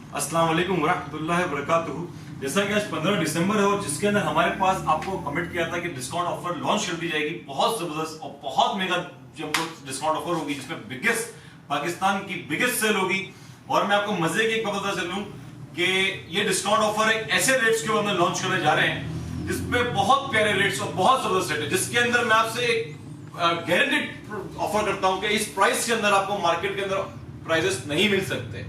अस्सलाम वालेकुम वरहमतुल्लाहि वबरकातुहू। जैसा कि आज 15 दिसंबर है और जिसके अंदर हमारे पास आपको कमिट किया था कि डिस्काउंट ऑफर लॉन्च कर दी जाएगी, बहुत जबरदस्त और बहुत मेगा जंबो डिस्काउंट ऑफर होगी, जिसमें बिगेस्ट पाकिस्तान की बिगेस्ट सेल होगी। और मैं आपको मजे की एक बात बता चलूं कि ये डिस्काउंट ऑफर एक ऐसे रेट्स के ऊपर लॉन्च करने जा रहे हैं जिसपे बहुत प्यारे रेट्स और बहुत जबरदस्त रेट है, जिसके अंदर मैं आपसे एक गारंटेड ऑफर करता हूं कि इस प्राइस के अंदर आपको मार्केट के अंदर प्राइसेस नहीं मिल सकते।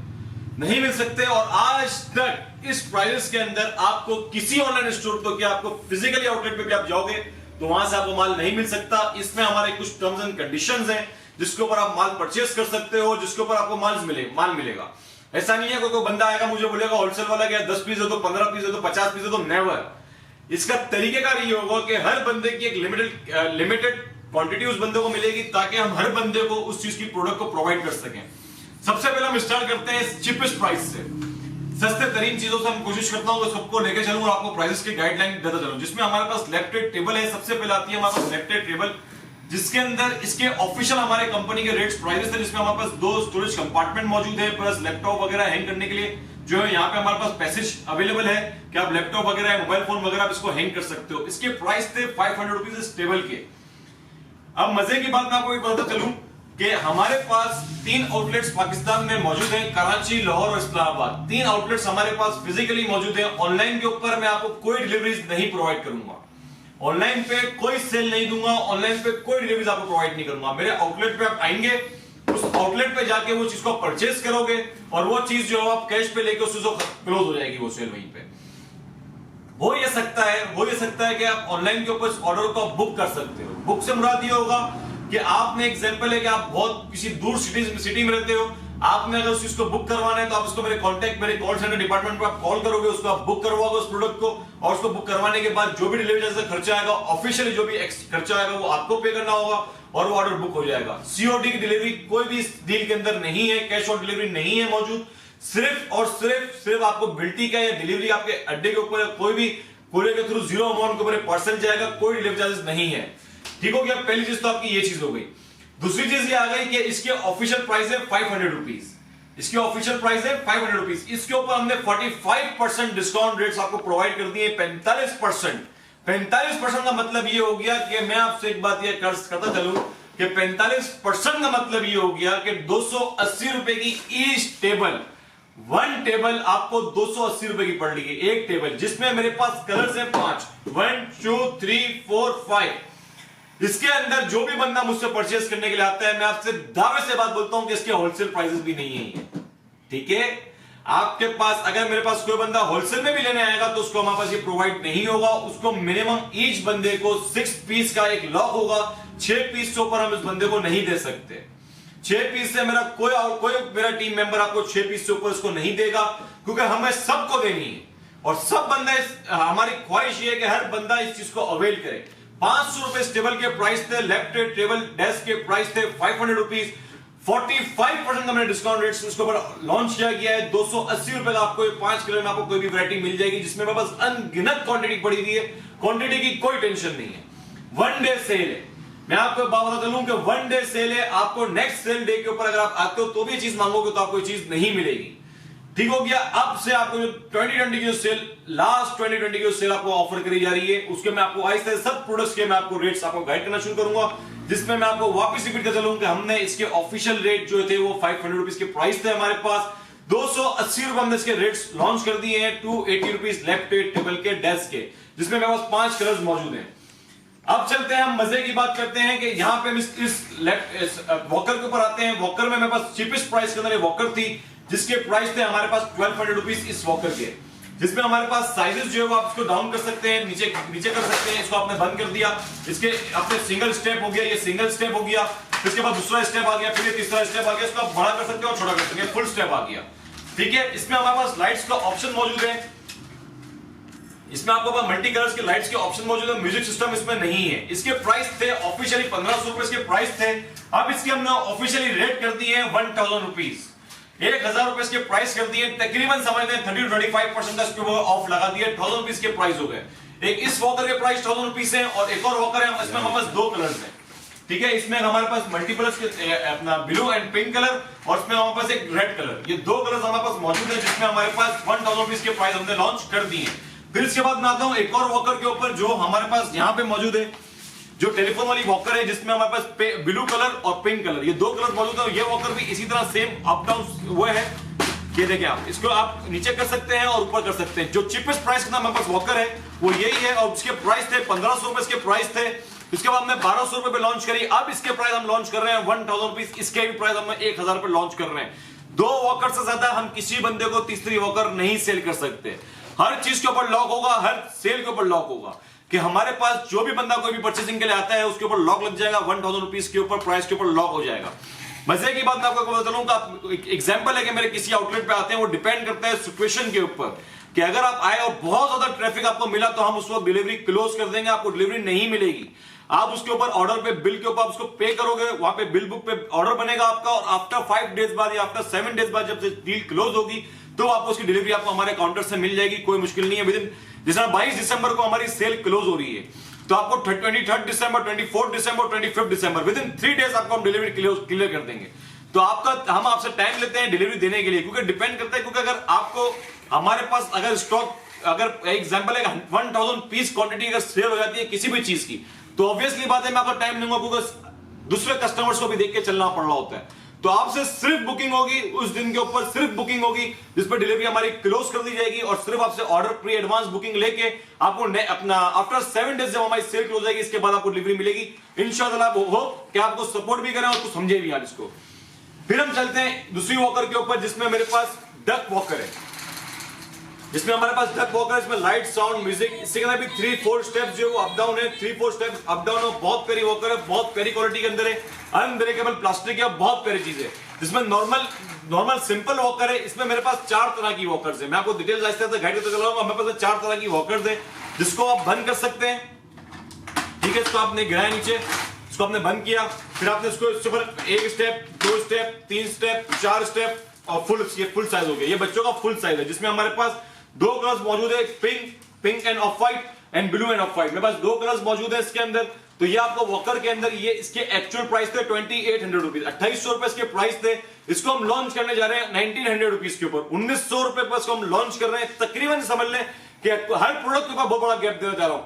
और आज तक इस प्राइसेस के अंदर आपको किसी ऑनलाइन स्टोर तो क्या आपको फिजिकली आउटलेट पे भी आप जाओगे तो वहां से आपको माल नहीं मिल सकता। इसमें हमारे कुछ टर्म्स एंड कंडीशंस हैं जिसके ऊपर आप माल परचेस कर सकते हो, जिसके ऊपर आपको माल मिलेगा। ऐसा नहीं है कोई बंदा आएगा मुझे बोलेगा होलसेल वाला क्या 10 पीस दे दो, 15 पीस दे दो, 50 पीस दे दो, नेवर। इसका तरीकेकार ये होगा कि हर बंदे की एक लिमिटेड क्वांटिटी उस बंदे को मिलेगी ताकि हम हर बंदे को उस चीज की प्रोडक्ट को प्रोवाइड कर सकें। सबसे पहले हम स्टार्ट करते हैं चीपेस्ट प्राइस से, सस्ते तरीन चीजों से हम कोशिश करता हूं सबको लेके चलूं और आपको प्राइसेस की गाइडलाइन देता चलूं। जिसमें हमारे पास लैपटॉप टेबल है, सबसे पहले आती है हमारे पास लैपटॉप टेबल, जिसके अंदर इसके ऑफिशियल हमारे कंपनी के रेट्स प्राइसेस है, जिसमें हमारे पास 2 स्टोरेज कंपार्टमेंट मौजूद है, प्लस लैपटॉप वगैरह हैंग करने के लिए जो है यहाँ पे हमारे पास पैसेज अवेलेबल है कि आप लैपटॉप वगैरह मोबाइल फोन वगैरह आप इसको हैंग कर सकते हो। इसके प्राइस थे 500 रुपीज इस टेबल के। अब मजे की बात मैं आपको एक बताता चलूं कि हमारे पास 3 आउटलेट्स पाकिस्तान में मौजूद हैं, कराची, लाहौर और इस्लामाबाद। 3 आउटलेट्स हमारे पास फिजिकली मौजूद हैं। ऑनलाइन के ऊपर मैं आपको कोई डिलीवरीज नहीं प्रोवाइड करूंगा, ऑनलाइन पे कोई सेल नहीं दूंगा, ऑनलाइन पे कोई डिलीवरीज आपको प्रोवाइड नहीं करूंगा। मेरे आउटलेट पे आप आएंगे, उस आउटलेट पे जाके वो चीज को परचेस करोगे और वो चीज जो आप कैश पे लेके उस चीज को क्लोज हो जाएगी वो सेल वहीं पे। हो ये सकता है कि आप ऑनलाइन के ऊपर ऑर्डर को बुक कर सकते हो। बुक से मुराद ये होगा कि आपने एग्जांपल है कि आप बहुत किसी दूर सिटी में रहते हो, आपने अगर उस चीज को बुक करवाना है तो आप उसको मेरे कॉल सेंटर डिपार्टमेंट पे आप कॉल करोगे, उसको आप बुक करवाओगे उस प्रोडक्ट को, और उसको बुक करवाने के बाद जो भी डिलीवरी चार्ज का खर्चा आएगा, ऑफिशियली जो भी खर्चा आएगा वो आपको पे करना होगा और वो ऑर्डर बुक हो जाएगा। सीओडी की डिलीवरी कोई भी इस डील के अंदर नहीं है, कैश ऑन डिलीवरी नहीं है मौजूद। सिर्फ और सिर्फ आपको बिल्टी का या डिलीवरी आपके अड्डे के ऊपर कोई भी कोरियर के थ्रू 0 अमाउंट के ऊपर पार्सल जाएगा, कोई डिलीवरी चार्जेस नहीं है। ठीक हो गया, पहली चीज तो आपकी ये चीज हो गई। दूसरी चीज ये आ गई कि इसके ऑफिशियल प्राइस है 500 रुपीज। इसके ऑफिशियल प्राइस है 500 रुपीज। इसके ऊपर हमने 45% डिस्काउंट रेट्स आपको प्रोवाइड कर दिए। 45% का मतलब ये हो गया कि मैं आपसे एक बात ये करता चलूं कि 45% का मतलब ये हो गया कि 280 रुपए की ईच टेबल, 1 टेबल आपको 280 रुपए की पड़ रही है, एक टेबल, जिसमें मेरे पास कलर्स हैं 5, 1 2 3 4 5। इसके अंदर जो भी बंदा मुझसे परचेस करने के लिए आता है, मैं आपसे दावे से बात बोलता हूं कि इसके होलसेल प्राइसेस भी नहीं है। ठीक है, आपके पास अगर मेरे पास कोई बंदा होलसेल में भी लेने आएगा तो उसको हमारे पास ये प्रोवाइड नहीं होगा। उसको मिनिमम ईच बंदे को 6 पीस का एक लॉक होगा, 6 पीस से ऊपर हम इस बंदे को नहीं दे सकते। 6 पीस से मेरा कोई मेरा टीम मेंबर आपको 6 पीस से ऊपर इसको नहीं देगा, क्योंकि हमें सबको देनी है और सब बंदा हमारी ख्वाहिश ये है कि हर बंदा इस चीज को अवेल करे। 500 रुपए इस टेबल के प्राइस थे, लैपटॉप टेबल डेस्क के प्राइस थे 500 रुपीज। 45% का मैंने डिस्काउंट रेट्स उसके ऊपर लॉन्च किया गया है। 280 रुपए का आपको 5 किलो में आपको कोई भी वैरायटी मिल जाएगी, जिसमें मेरे पास अनगिनत क्वांटिटी पड़ी हुई है। क्वांटिटी की कोई टेंशन नहीं है। 1 डे सेल है, मैं आपको बात बता चलूं कि 1 डे सेल है। आपको नेक्स्ट सेल डे के ऊपर अगर आप आते हो तो भी चीज मांगोगे तो आपको ये चीज नहीं मिलेगी। ठीक हो गया। अब से आपको जो 2020 की जो सेल, लास्ट 2020 की जो सेल आपको ऑफर करी जा रही है, उसके मैं आपको आहिस्ता सब प्रोडक्ट्स के मैं आपको रेट्स आपको गाइड करना शुरू करूंगा, जिसमें मैं आपको वापस रिपीट कर चलूं कि हमने इसके ऑफिशियल रेट जो थे वो 500 रुपीज के प्राइस थे हमारे पास। 280 रुपए हमने इसके रेट्स लॉन्च कर दिए हैं। 280 रुपीज लैपटॉप टेबल के डेस्क के, जिसमें मेरे पास 5 कलर्स मौजूद हैं। अब चलते हैं, हम मजे की बात करते हैं कि यहां पे इस वॉकर के ऊपर आते हैं। वॉकर में मेरे पास चीपेस्ट प्राइस के अंदर वॉकर थी, जिसके प्राइस थे हमारे पास 1200 रुपीज इस वॉकर के, जिसमें हमारे पास साइजेस जो है वो आप इसको डाउन कर सकते हैं, नीचे कर सकते हैं। इसको आपने बंद कर दिया, इसके अपने सिंगल स्टेप हो गया, ये सिंगल स्टेप हो गया, इसके बाद दूसरा स्टेप आ गया, फिर ये तीसरा स्टेप आ गया। इसको आप बड़ा कर सकते हो और छोटा कर सकते हैं, फुल स्टेप आ गया। ठीक है, इसमें हमारे पास लाइट्स का ऑप्शन मौजूद है। इसमें आपको मल्टी कलर्स के लाइट्स के ऑप्शन मौजूद है। म्यूजिक सिस्टम इसमें नहीं है। इसके प्राइस थे ऑफिशियली 1500 रुपए इसके प्राइस थे। अब इसके हमने ऑफिशियली रेट कर दिए हैं 1000 रुपीज, 1000 रुपए इसके प्राइस कर दिए। तकरीबन समझते हैं 30 to 25% का इसके ऑफ लगा दिया, 1000 रुपीज के प्राइस हो गए। एक इस वॉकर के प्राइस 1000 रुपीज है और एक और वॉकर है, इसमें हमारे पास 2 कलर्स हैं। ठीक है, इसमें हमारे पास मल्टीपल अपना ब्लू एंड पिंक कलर और इसमें हमारे पास एक रेड कलर, ये दो कलर हमारे पास मौजूद है, जिसमें हमारे पास 1000 रुपीज के प्राइस हमने लॉन्च कर दिए। फिर इसके बाद मैं आता हूं एक और वॉकर के ऊपर जो हमारे पास यहाँ पे मौजूद है, जो टेलीफोन वाली वॉकर है, जिसमें हमारे पास ब्लू कलर और पिंक कलर, ये दो कलर मौजूद है। ये वॉकर भी इसी तरह सेम अप डाउन वो है, ये देखिए आप इसको आप नीचे कर सकते हैं और ऊपर कर सकते हैं। जो चीपेस्ट प्राइस का हमारे पास वॉकर है वो यही है, और इसके प्राइस थे 1500 रुपए इसके प्राइस थे। इसके बाद हमने 1200 रुपए पे लॉन्च करी, अब इसके प्राइस हम लॉन्च कर रहे हैं 1000 रुपीज, इसके भी प्राइस हम 1000 रुपए लॉन्च कर रहे हैं। दो वॉकर से ज्यादा हम किसी बंदे को तीसरी वॉकर नहीं सेल कर सकते। हर चीज के ऊपर लॉक होगा, हर सेल के ऊपर लॉक होगा कि हमारे पास जो भी बंदा कोई भी परचेसिंग के लिए आता है उसके ऊपर लॉक लग जाएगा, 1000 रुपीज के ऊपर प्राइस के ऊपर लॉक हो जाएगा। मजे की बात मैं आपको बता चलूंगा, एग्जांपल है कि मेरे किसी आउटलेट पे आते हैं, वो डिपेंड करता है सिचुएशन के ऊपर कि अगर आप आए और बहुत ज्यादा ट्रैफिक आपको मिला तो हम उस वक्त डिलीवरी क्लोज कर देंगे, आपको डिलीवरी नहीं मिलेगी। आप उसके ऊपर ऑर्डर पे बिल के ऊपर उसको पे करोगे, वहां पे बिल बुक पे ऑर्डर बनेगा आपका, और आफ्टर 5 डेज बाद या आफ्टर 7 डेज बाद जब डील क्लोज होगी तो आपको उसकी डिलीवरी आपको हमारे काउंटर से मिल जाएगी, कोई मुश्किल नहीं है। विद इन जैसे 22 दिसंबर को हमारी सेल क्लोज हो रही है, तो आपको 23 दिसंबर, 24 दिसंबर, 25 दिसंबर विद इन 3 डेज आपको हम डिलीवरी क्लियर कर देंगे। तो आपका हम आपसे टाइम लेते हैं डिलीवरी देने के लिए, क्योंकि डिपेंड करता है, क्योंकि अगर आपको हमारे पास अगर स्टॉक, अगर एग्जांपल है 1000 पीस क्वांटिटी अगर सेल हो जाती है किसी भी चीज की, तो ऑब्वियसली बात है मैं आपको टाइम दूंगा, क्योंकि दूसरे कस्टमर्स को भी देख के चलना पड़ रहा होता है। तो आपसे सिर्फ बुकिंग होगी उस दिन के ऊपर, सिर्फ बुकिंग होगी जिस पर डिलीवरी हमारी क्लोज कर दी जाएगी, और सिर्फ आपसे ऑर्डर प्री एडवांस बुकिंग लेके आपको अपना आफ्टर 7 डेज जब हमारी सेल क्लोज जाएगी इसके बाद आपको डिलीवरी मिलेगी। इंशाल्लाह हो कि आपको सपोर्ट भी करें और कुछ समझे भी आप इसको। फिर हम चलते हैं दूसरी वॉकर के ऊपर, जिसमें मेरे पास डक वॉकर है, जिसमें हमारे पास डक वॉकर है, इसमें लाइट साउंड म्यूजिक, इसके अंदर भी 3-4 स्टेप्स जो अप डाउन है, 3-4 स्टेप्स अप डाउन है। बहुत प्यारी वॉकर है, बहुत प्यारी क्वालिटी के अंदर है, अनब्रेकेबल प्लास्टिक है, बहुत प्यारी चीज है। जिसमें नॉर्मल सिंपल वॉकर है, इसमें मेरे पास 4 तरह की वॉकर्स है। मैं आपको डिटेल्स आहिस्ते आहिस्ते गाइड करते चल रहा हूं। मेरे पास 4 तरह की वॉकर्स है, जिसको आप बंद कर सकते हैं, ठीक है। इसको आपने गिराया नीचे, इसको आपने बंद किया, फिर आपने इसको इसके ऊपर 1 स्टेप, 2 स्टेप, 3 स्टेप, 4 स्टेप और फुल साइज हो गया। ये बच्चों का फुल साइज है, जिसमें हमारे पास 2 कलर्स मौजूद है, pink end of white and blue end of white. मेरे पास 2 कलर्स मौजूद है इसके अंदर। तो ये आपको वॉकर के अंदर, ये इसके एक्चुअल प्राइस थे 2800 रुपीज, 2800 रुपए इसके प्राइस थे। इसको हम लॉन्च करने जा रहे हैं 1900 रुपीज के ऊपर, 1900 रुपए पर इसको हम लॉन्च कर रहे हैं। तकरीबन समझ लें कि हर प्रोडक्ट के ऊपर बहुत बड़ा गैप देना जा रहा हूं।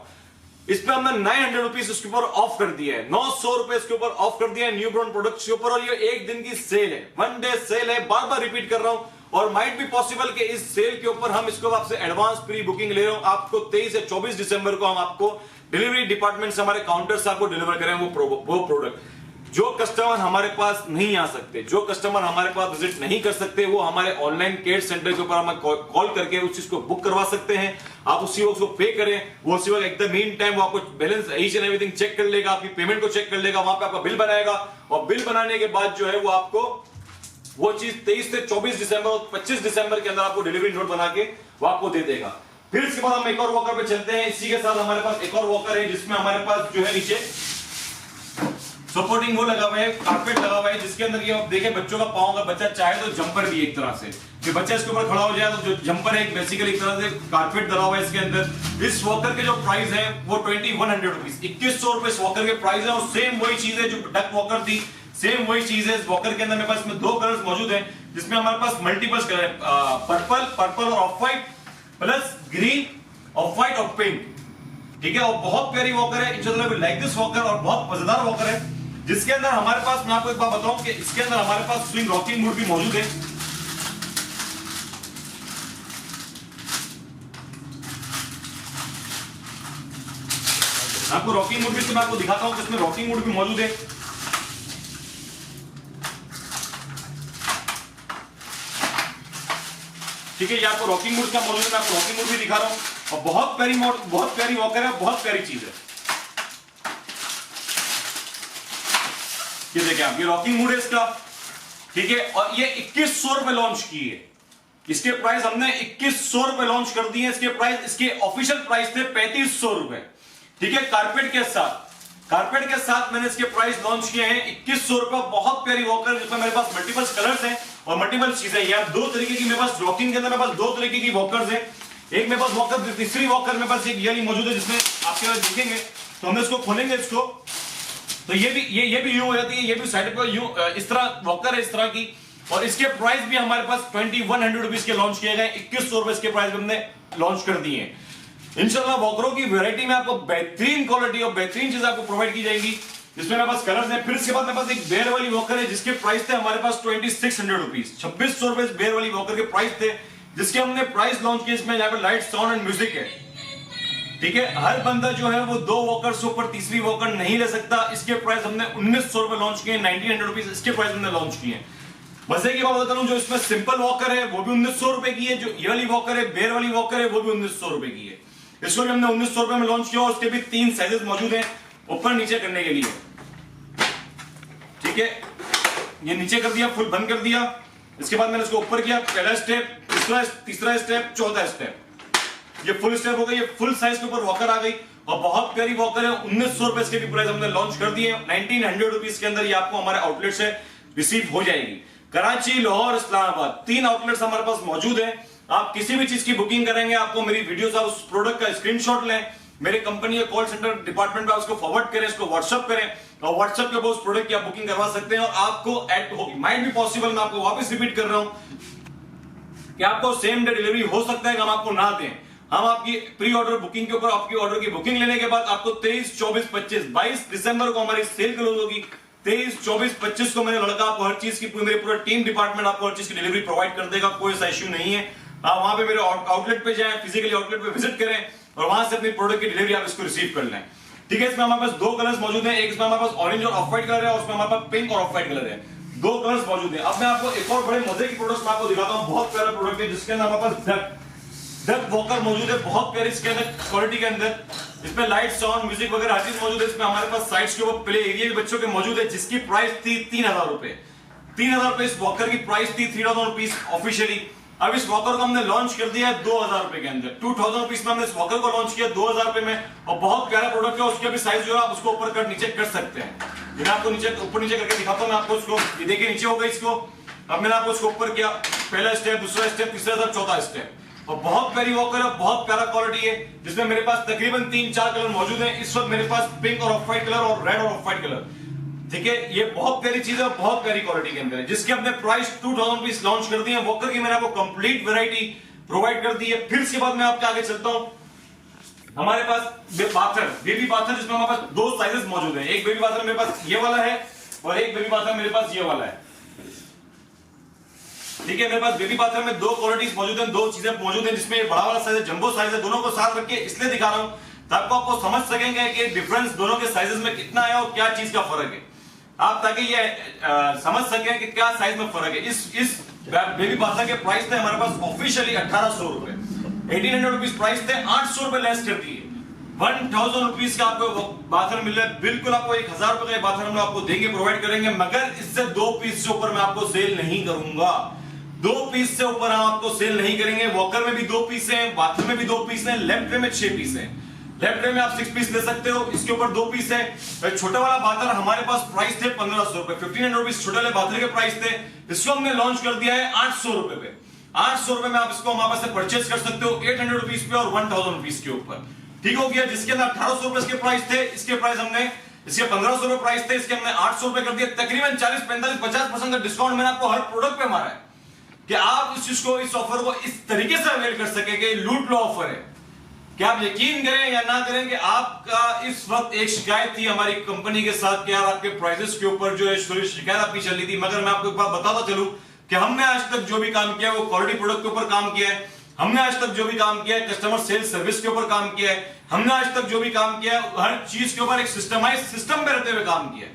इस पे हमने 900 रुपीज इसके ऊपर ऑफ कर दिया है, 900 रुपए इसके ऊपर ऑफ कर दिया है न्यू ब्रांड प्रोडक्ट्स के ऊपर। और ये एक दिन की सेल है, 1 डे सेल है, बार बार रिपीट कर रहा हूं। और माइट भी पॉसिबल कि इस सेल के ऊपर हम इसको आपसे एडवांस प्री बुकिंग ले रहे हो। आपको 23 से 24 दिसंबर को हम आपको डिलीवरी डिपार्टमेंट से, हमारे काउंटर से आपको डिलीवर करें वो प्रोडक्ट। जो कस्टमर हमारे पास नहीं आ सकते, जो कस्टमर हमारे पास विजिट नहीं कर सकते, वो हमारे ऑनलाइन केयर सेंटर के ऊपर हमें कॉल करके उस चीज को बुक करवा सकते हैं। आप उसी वक्त उसको पे करें, वो उसी वक्त एकदम मीन टाइम वो आपको balance each and everything check कर लेगा, आपकी पेमेंट को चेक कर लेगा, वहां पे आपका बिल बनाएगा, और बिल बनाने के बाद जो है वो आपको वो चीज 23 से 24 दिसंबर और 25 दिसंबर के अंदर आपको डिलीवरी नोट बना के वो आपको दे देगा। फिर इसके बाद हम एक और वॉकर पे चलते हैं। इसी के साथ हमारे पास एक और वॉकर है, जिसमें हमारे पास जो है नीचे सपोर्टिंग वो लगा हुआ है, कारपेट लगा हुआ है, जिसके अंदर ये आप देखें बच्चों का पाँव का, बच्चा चाहे तो जंपर भी एक तरह से कि बच्चा इसके ऊपर खड़ा हो जाए, तो जो जंपर है बेसिकली एक तरह से कारपेट लगा हुआ है इसके अंदर। इस वॉकर के जो प्राइस है वो 2100 रुपीज, 2100 रुपए इस वॉकर के प्राइस है। और सेम वही चीज है जो डक वॉकर थी, सेम वही चीज है इस वॉकर के अंदर। मेरे पास में 2 कलर्स मौजूद हैं, जिसमें हमारे पास मल्टीपल कलर है, पर्पल और of white plus green, of white और पिंक, ठीक है। और बहुत प्यारी वॉकर है, इंशाल्लाह वी लाइक दिस वॉकर, और बहुत मजेदार वॉकर है, जिसके अंदर हमारे पास, मैं आपको एक बात बताऊं कि इसके अंदर हमारे पास स्विंग रॉकिंग मोड भी मौजूद है। आपको रॉकिंग मोड भी मैं आपको दिखाता हूं कि इसमें रॉकिंग मोड भी मौजूद है। ठीक है, ये आपको रॉकिंग मोड का मौजूद है, मैं आपको रॉकिंग मोड भी दिखा रहा हूं। और बहुत प्यारी मोड, बहुत प्यारी वॉकर है, बहुत प्यारी चीज है। ये देखिए आप, ये रॉकिंग मूड है इसका, ठीक है। और ये 2100 रुपए लॉन्च की है, इसके प्राइस हमने 2100 रुपए लॉन्च कर दिए। इसके प्राइस, इसके ऑफिशियल प्राइस थे 3500 रुपए, ठीक है। कारपेट के साथ मैंने इसके प्राइस लॉन्च किए हैं 2100 रुपए। बहुत प्यारी वॉकर, जिसमें मेरे पास मल्टीपल कलर्स हैं और मल्टीपल चीजें। यार 2 तरीके की मेरे पास रॉकिंग के अंदर मेरे पास 2 तरीके की वॉकर्स हैं। एक मेरे पास वॉकर, तीसरी वॉकर मेरे पास एक ये मौजूद है, जिसमें आपके पास देखेंगे तो हम इसको खोलेंगे, इसको तो ये भी यूं हो जाती है, ये भी साइड पर यूं इस तरह वॉकर है इस तरह की। और इसके प्राइस भी हमारे पास 2100 रुपीज के लॉन्च किए गए, 2100 रुपए इसके प्राइस हमने लॉन्च कर दिए हैं। इंशाल्लाह वॉकरों की वैरायटी में आपको बेहतरीन क्वालिटी और बेहतरीन चीज आपको प्रोवाइड की जाएगी, जिसमें मेरे पास कलर्स हैं। फिर इसके बाद मेरे पास एक बेयर वाली वॉकर है जिसके प्राइस थे हमारे पास 2600 रुपीज, 2600 रुपए बेयर वाली वॉकर के प्राइस थे, जिसके हमने प्राइस लॉन्च किए। इसमें यहाँ पे लाइट, साउंड एंड म्यूजिक है, ठीक है। हर बंदा जो है वो 2 वॉकर से ऊपर तीसरी वॉकर नहीं ले सकता। इसके प्राइस हमने 1900 रुपए लॉन्च किए, 1900 रुपीज इसके प्राइस हमने लॉन्च किए। मजे की बात बताता हूं, जो इसमें सिंपल वॉकर है वो भी 1900 रुपए की है, जो ये वाली वॉकर है, बेयर वाली वॉकर है, वो भी 1900 रुपए की है। इसको भी हमने 1900 रुपए में लॉन्च किया। उसके भी 3 साइजेस मौजूद हैं ऊपर नीचे करने के लिए, ठीक है। ये नीचे कर दिया, फुल बंद कर दिया। इसके बाद मैंने इसको ऊपर किया, पहला स्टेप, तीसरा स्टेप, चौथा स्टेप, ये फुल स्टेप हो गई। ये फुल साइज के ऊपर वॉकर आ गई और बहुत प्यारी वॉकर है। 1900 रुपए इसके भी प्राइस हमने लॉन्च कर दिए। 1900 रुपीज के अंदर ये आपको हमारे आउटलेट से रिसीव हो जाएगी। कराची, लाहौर, इस्लामाबाद 3 आउटलेट्स हमारे पास मौजूद है। आप किसी भी चीज की बुकिंग करेंगे, आपको मेरी वीडियोस, आप उस प्रोडक्ट का स्क्रीनशॉट लें, मेरे कंपनी के कॉल सेंटर डिपार्टमेंट पे उसको फॉरवर्ड करें, इसको व्हाट्सएप करें और व्हाट्सएप के ऊपर उस प्रोडक्ट की आप बुकिंग करवा सकते हैं। और आपको माइट भी पॉसिबल, मैं आपको वापस रिपीट कर रहा हूं कि आपको सेम डे डिलीवरी हो सकता है कि हम आपको ना दें। हम आपकी प्री ऑर्डर बुकिंग के ऊपर, आपकी ऑर्डर की बुकिंग लेने के बाद आपको 23, 24, 25, 22 दिसंबर को हमारी सेल क्लोज होगी। 23, 24, 25 को मेरे लड़का आपको हर चीज की, मेरे पूरा टीम डिपार्टमेंट आपको हर चीज की डिलीवरी प्रोवाइड कर देगा, कोई ऐसा इश्यू नहीं है। आप वहां पे मेरे आउटलेट पे जाएं, फिजिकली आउटलेट पे विजिट करें और वहां से अपनी प्रोडक्ट की डिलीवरी आप इसको रिसीव कर लें, ठीक है। इसमें हमारे पास 2 कलर्स मौजूद हैं, एक इसमें हमारे पास ऑरेंज और ऑफ व्हाइट कलर है और उसमें हमारे पास पिंक और ऑफ व्हाइट कलर है। 2 कलर्स मौजूद है। अब मैं आपको एक और बड़े मजे की प्रोडक्ट आपको दिखाता हूं। बहुत प्यारा प्रोडक्ट है जिसके अंदर हमारे पास डक वॉकर मौजूद है, बहुत प्यारी इसके अंदर क्वालिटी के अंदर। इसमें लाइट, साउंड, म्यूजिक वगैरह हर चीज मौजूद है। इसमें हमारे पास साइड्स के ऊपर प्ले एरिया भी बच्चों के मौजूद है, जिसकी प्राइस थी 3000 रुपए। 3000 रुपए इस वॉकर की प्राइस थी, 3000 रुपीज ऑफिशियली। अब इस वॉकर को हमने लॉन्च कर दिया है 2000 रुपए के अंदर। 2000 रुपीज में हमने इस वॉकर को लॉन्च किया 2000 रुपए में, और बहुत प्यारा प्रोडक्ट है। उसके भी साइज जो है आप उसको ऊपर कर नीचे कर सकते हैं। मैं आपको नीचे ऊपर नीचे करके दिखाता हूं मैं आपको इसको। ये देखिए नीचे हो गई इसको। अब मैंने आपको इसको ऊपर किया, पहला स्टेप, दूसरा स्टेप, तीसरा स्टेप, चौथा स्टेप। और बहुत प्यारी वॉकर है, बहुत प्यारा क्वालिटी है, जिसमें मेरे पास तकरीबन 3-4 कलर मौजूद हैं। इस वक्त मेरे पास पिंक और ऑफ व्हाइट कलर और रेड और ऑफ व्हाइट कलर, ठीक है। ये बहुत प्यारी चीज है, बहुत प्यारी क्वालिटी के अंदर है, जिसके हमने प्राइस 2000 रुपीज लॉन्च कर दिए हैं। वॉकर की मैंने आपको कंप्लीट वैरायटी प्रोवाइड कर दी है। फिर इसके बाद मैं आपके आगे चलता हूं। हमारे पास बाथर, बेबी बाथर, जिसमें हमारे पास 2 साइजेस मौजूद हैं। एक बेबी बाथर मेरे पास ये वाला है और एक बेबी बाथर मेरे पास ये वाला है, ठीक है। मेरे पास बेबी बाथर में 2 क्वालिटीज मौजूद हैं, 2 चीजें मौजूद हैं, जिसमें बड़ा वाला साइज है, जंबो साइज है। दोनों को साथ रख के इसलिए दिखा रहा हूं ताकि आपको समझ सकेंगे कि डिफरेंस दोनों के साइजेस में कितना है और क्या चीज का फर्क है। आप ताकि ये समझ सकें कि क्या साइज में फर्क है। इस बेबी बाथर के प्राइस थे हमारे पास ऑफिशियली 1800 रुपए, 1800 रुपीज प्राइस थे, 800 रुपए लेस कर दिए। 1000 रुपीज का आपको बाथर मिल रहा है। बिल्कुल आपको 1000 रुपए का बाथर हम आपको देंगे, प्रोवाइड करेंगे, मगर इससे 2 पीस से ऊपर मैं आपको सेल नहीं करूंगा। 2 पीस से ऊपर हम आपको सेल नहीं करेंगे। वॉकर में भी 2 पीस हैं, बाथर में भी 2 पीस हैं, लेफ्ट वे में 6 पीस हैं। लेफ्ट वे में आप 6 पीस ले सकते हो, इसके ऊपर 2 पीस है। छोटा वाला बाथर हमारे पास प्राइस थे 1500 रुपए, 1500 रुपीज छोटे वाले बाथर के प्राइस थे। इसको हमने लॉन्च कर दिया है 800 रुपए पे। 800 रुपए में आप इसको हमारे पास से परचेज कर सकते हो 800 रुपीज पे और 1000 रुपीज के ऊपर, ठीक हो गया। जिसके अंदर 1800 रुपए के प्राइस थे, इसके प्राइस हमने, इसके 1500 रुपए प्राइस थे, इसके हमने 800 रुपए कर दिया। तकरीबन 40, 45, 50% का डिस्काउंट मैंने आपको हर प्रोडक्ट पे मारा है कि आप इस चीज को, इस ऑफर को इस तरीके से अवेल कर सके कि लूट लो ऑफर है। क्या आप यकीन करें या ना करें कि आपका इस वक्त एक शिकायत थी हमारी कंपनी के साथ कि यार आपके प्राइसेस के ऊपर जो है शिकायत आपकी चल रही थी, मगर मैं आपको एक बात बताता चलूं कि हमने आज तक जो भी काम किया है वो क्वालिटी प्रोडक्ट के ऊपर काम किया है। हमने आज तक जो भी काम किया है कस्टमर सेल्स सर्विस के ऊपर काम किया है। हमने आज तक जो भी काम किया है हर चीज के ऊपर एक सिस्टमाइज सिस्टम पे रहते हुए काम किया है।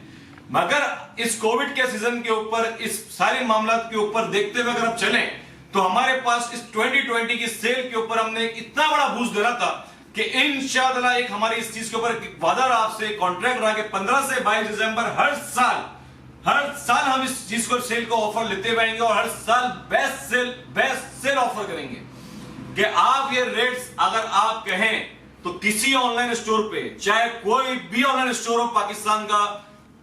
मगर इस कोविड के सीजन के ऊपर, इस सारे मामला के ऊपर देखते हुए अगर आप चलें तो हमारे पास इस 2020 की सेल के ऊपर हमने इतना बड़ा बूस्ट देना था कि इंशाअल्लाह एक हमारी इस चीज के ऊपर वादा रहा आपसे, कॉन्ट्रैक्ट रहा कि 15 से 22 दिसंबर हर साल हम इस चीज को, सेल को ऑफर लेते हुए आएंगे और हर साल बेस्ट सेल ऑफर करेंगे कि आप ये रेट्स अगर आप कहें तो किसी ऑनलाइन स्टोर पे, चाहे कोई भी ऑनलाइन स्टोर हो पाकिस्तान का,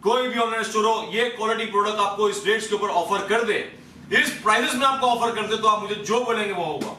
कोई भी ऑनलाइन स्टोर हो, ये क्वालिटी प्रोडक्ट आपको इस रेट्स के ऊपर ऑफर कर दे, इस प्राइसेस में आपको ऑफर कर दे, तो आप मुझे जो बोलेंगे वो होगा।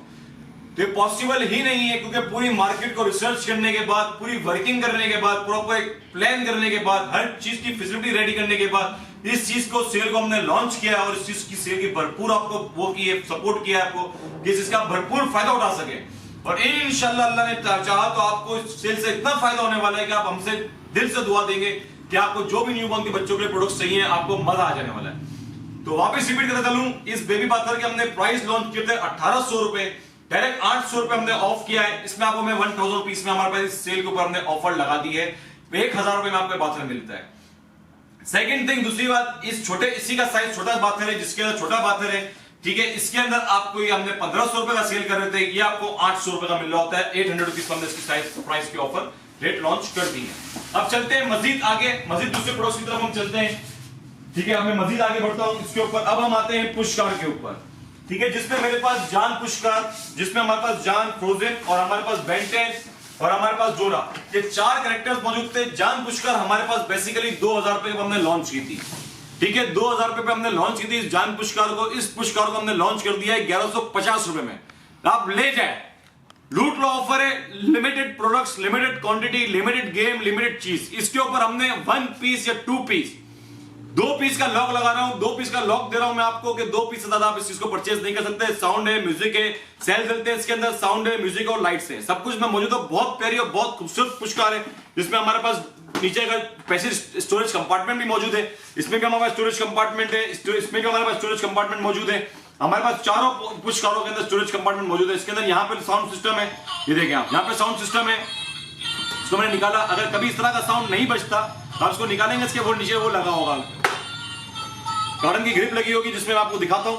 तो ये पॉसिबल ही नहीं है, क्योंकि पूरी मार्केट को रिसर्च करने के बाद, पूरी वर्किंग करने के बाद, प्रॉपर एक प्लान करने के बाद, हर चीज की फैसिलिटी रेडी करने के बाद इस चीज को सेल को हमने लॉन्च किया और इस चीज की सेल की भरपूर आपको वो की सपोर्ट किया आपको कि इसका भरपूर फायदा उठा सके। और इंशाल्लाह अल्लाह ने चाहा तो आपको इस सेल से इतना फायदा होने वाला है कि आप हमसे दिल से दुआ देंगे कि आपको जो भी न्यूबॉर्न के बच्चों के लिए प्रोडक्ट्स चाहिए आपको मजा आ जाने वाला है। तो वापस रिपीट करता चलूं, इस बेबी बाथर के हमने प्राइस लॉन्च किए थे 1800 रुपए, डायरेक्ट 800 रुपए हमने ऑफ किया है। इसमें आपको मैं 1000 रुपीस में हमारे पास इस सेल के ऊपर हमने ऑफर लगा दी है, 1000 रुपए में आपको बाथर मिलता है। सेकंड थिंग, दूसरी बात, इस छोटे इसी का साइज छोटा बाथर है, जिसके अंदर छोटा बाथर है, ठीक है, इसके अंदर आपको ये हमने 1500 रुपए का सेल कर रहे थे, ये आपको 800 रुपए का मिल रहा होता है। 800 रुपीस हमने इसकी साइज प्राइस की ऑफर रेट लॉन्च कर दी है। अब चलते हैं मजीद आगे, मजीद दूसरे प्रोडक्ट्स की तरफ हम चलते हैं, ठीक है, मैं मजीद आगे बढ़ता हूं इसके ऊपर। अब हम आते हैं पुशकार के ऊपर, ठीक है, जिसमें मेरे पास जान पुशकार, जिसमें हमारे पास जान, फ्रोजन और हमारे पास बेंटेन और हमारे पास जोरा, ये 4 कैरेक्टर्स मौजूद थे। जान पुशकार हमारे पास बेसिकली 2000 रुपए पे हमने लॉन्च की थी, ठीक है, 2000 रुपए पे हमने लॉन्च की थी इस जान पुशकार को। इस पुशकार को हमने लॉन्च कर दिया है 1150 रुपए में। आप ले जाए, लूट लो ऑफर है, limited products, limited quantity, limited game, limited चीज। इसके ऊपर हमने 1 पीस या 2 पीस, 2 पीस का लॉक लगा रहा हूं, 2 पीस का लॉक दे रहा हूं मैं आपको कि 2 पीस से ज्यादा आप इस चीज को परचेज नहीं कर सकते। साउंड है, म्यूजिक है, सेल चलते हैं इसके अंदर, साउंड है, म्यूजिक और लाइट्स है, सब कुछ में मौजूद है। बहुत प्यारी और बहुत खूबसूरत पुशकार है, जिसमें हमारे पास नीचे का पैसेज स्टोरेज कंपार्टमेंट भी मौजूद है, इसमें भी हमारे पास स्टोरेज कंपार्टमेंट है, इसमें भी हमारे पास स्टोरेज कंपार्टमेंट मौजूद है। हमारे पास चारों पुशकारों के अंदर स्टोरेज कंपार्टमेंट मौजूद है। इसके अंदर यहाँ पे साउंड सिस्टम है, ये देखिए आप, यहाँ पे साउंड सिस्टम है, इसको मैंने निकाला। अगर कभी इस तरह का साउंड नहीं बचता तो आप इसको निकालेंगे, इसके वो नीचे वो लगा होगा, कार्टन की ग्रिप लगी होगी, जिसमें मैं आपको दिखाता हूं,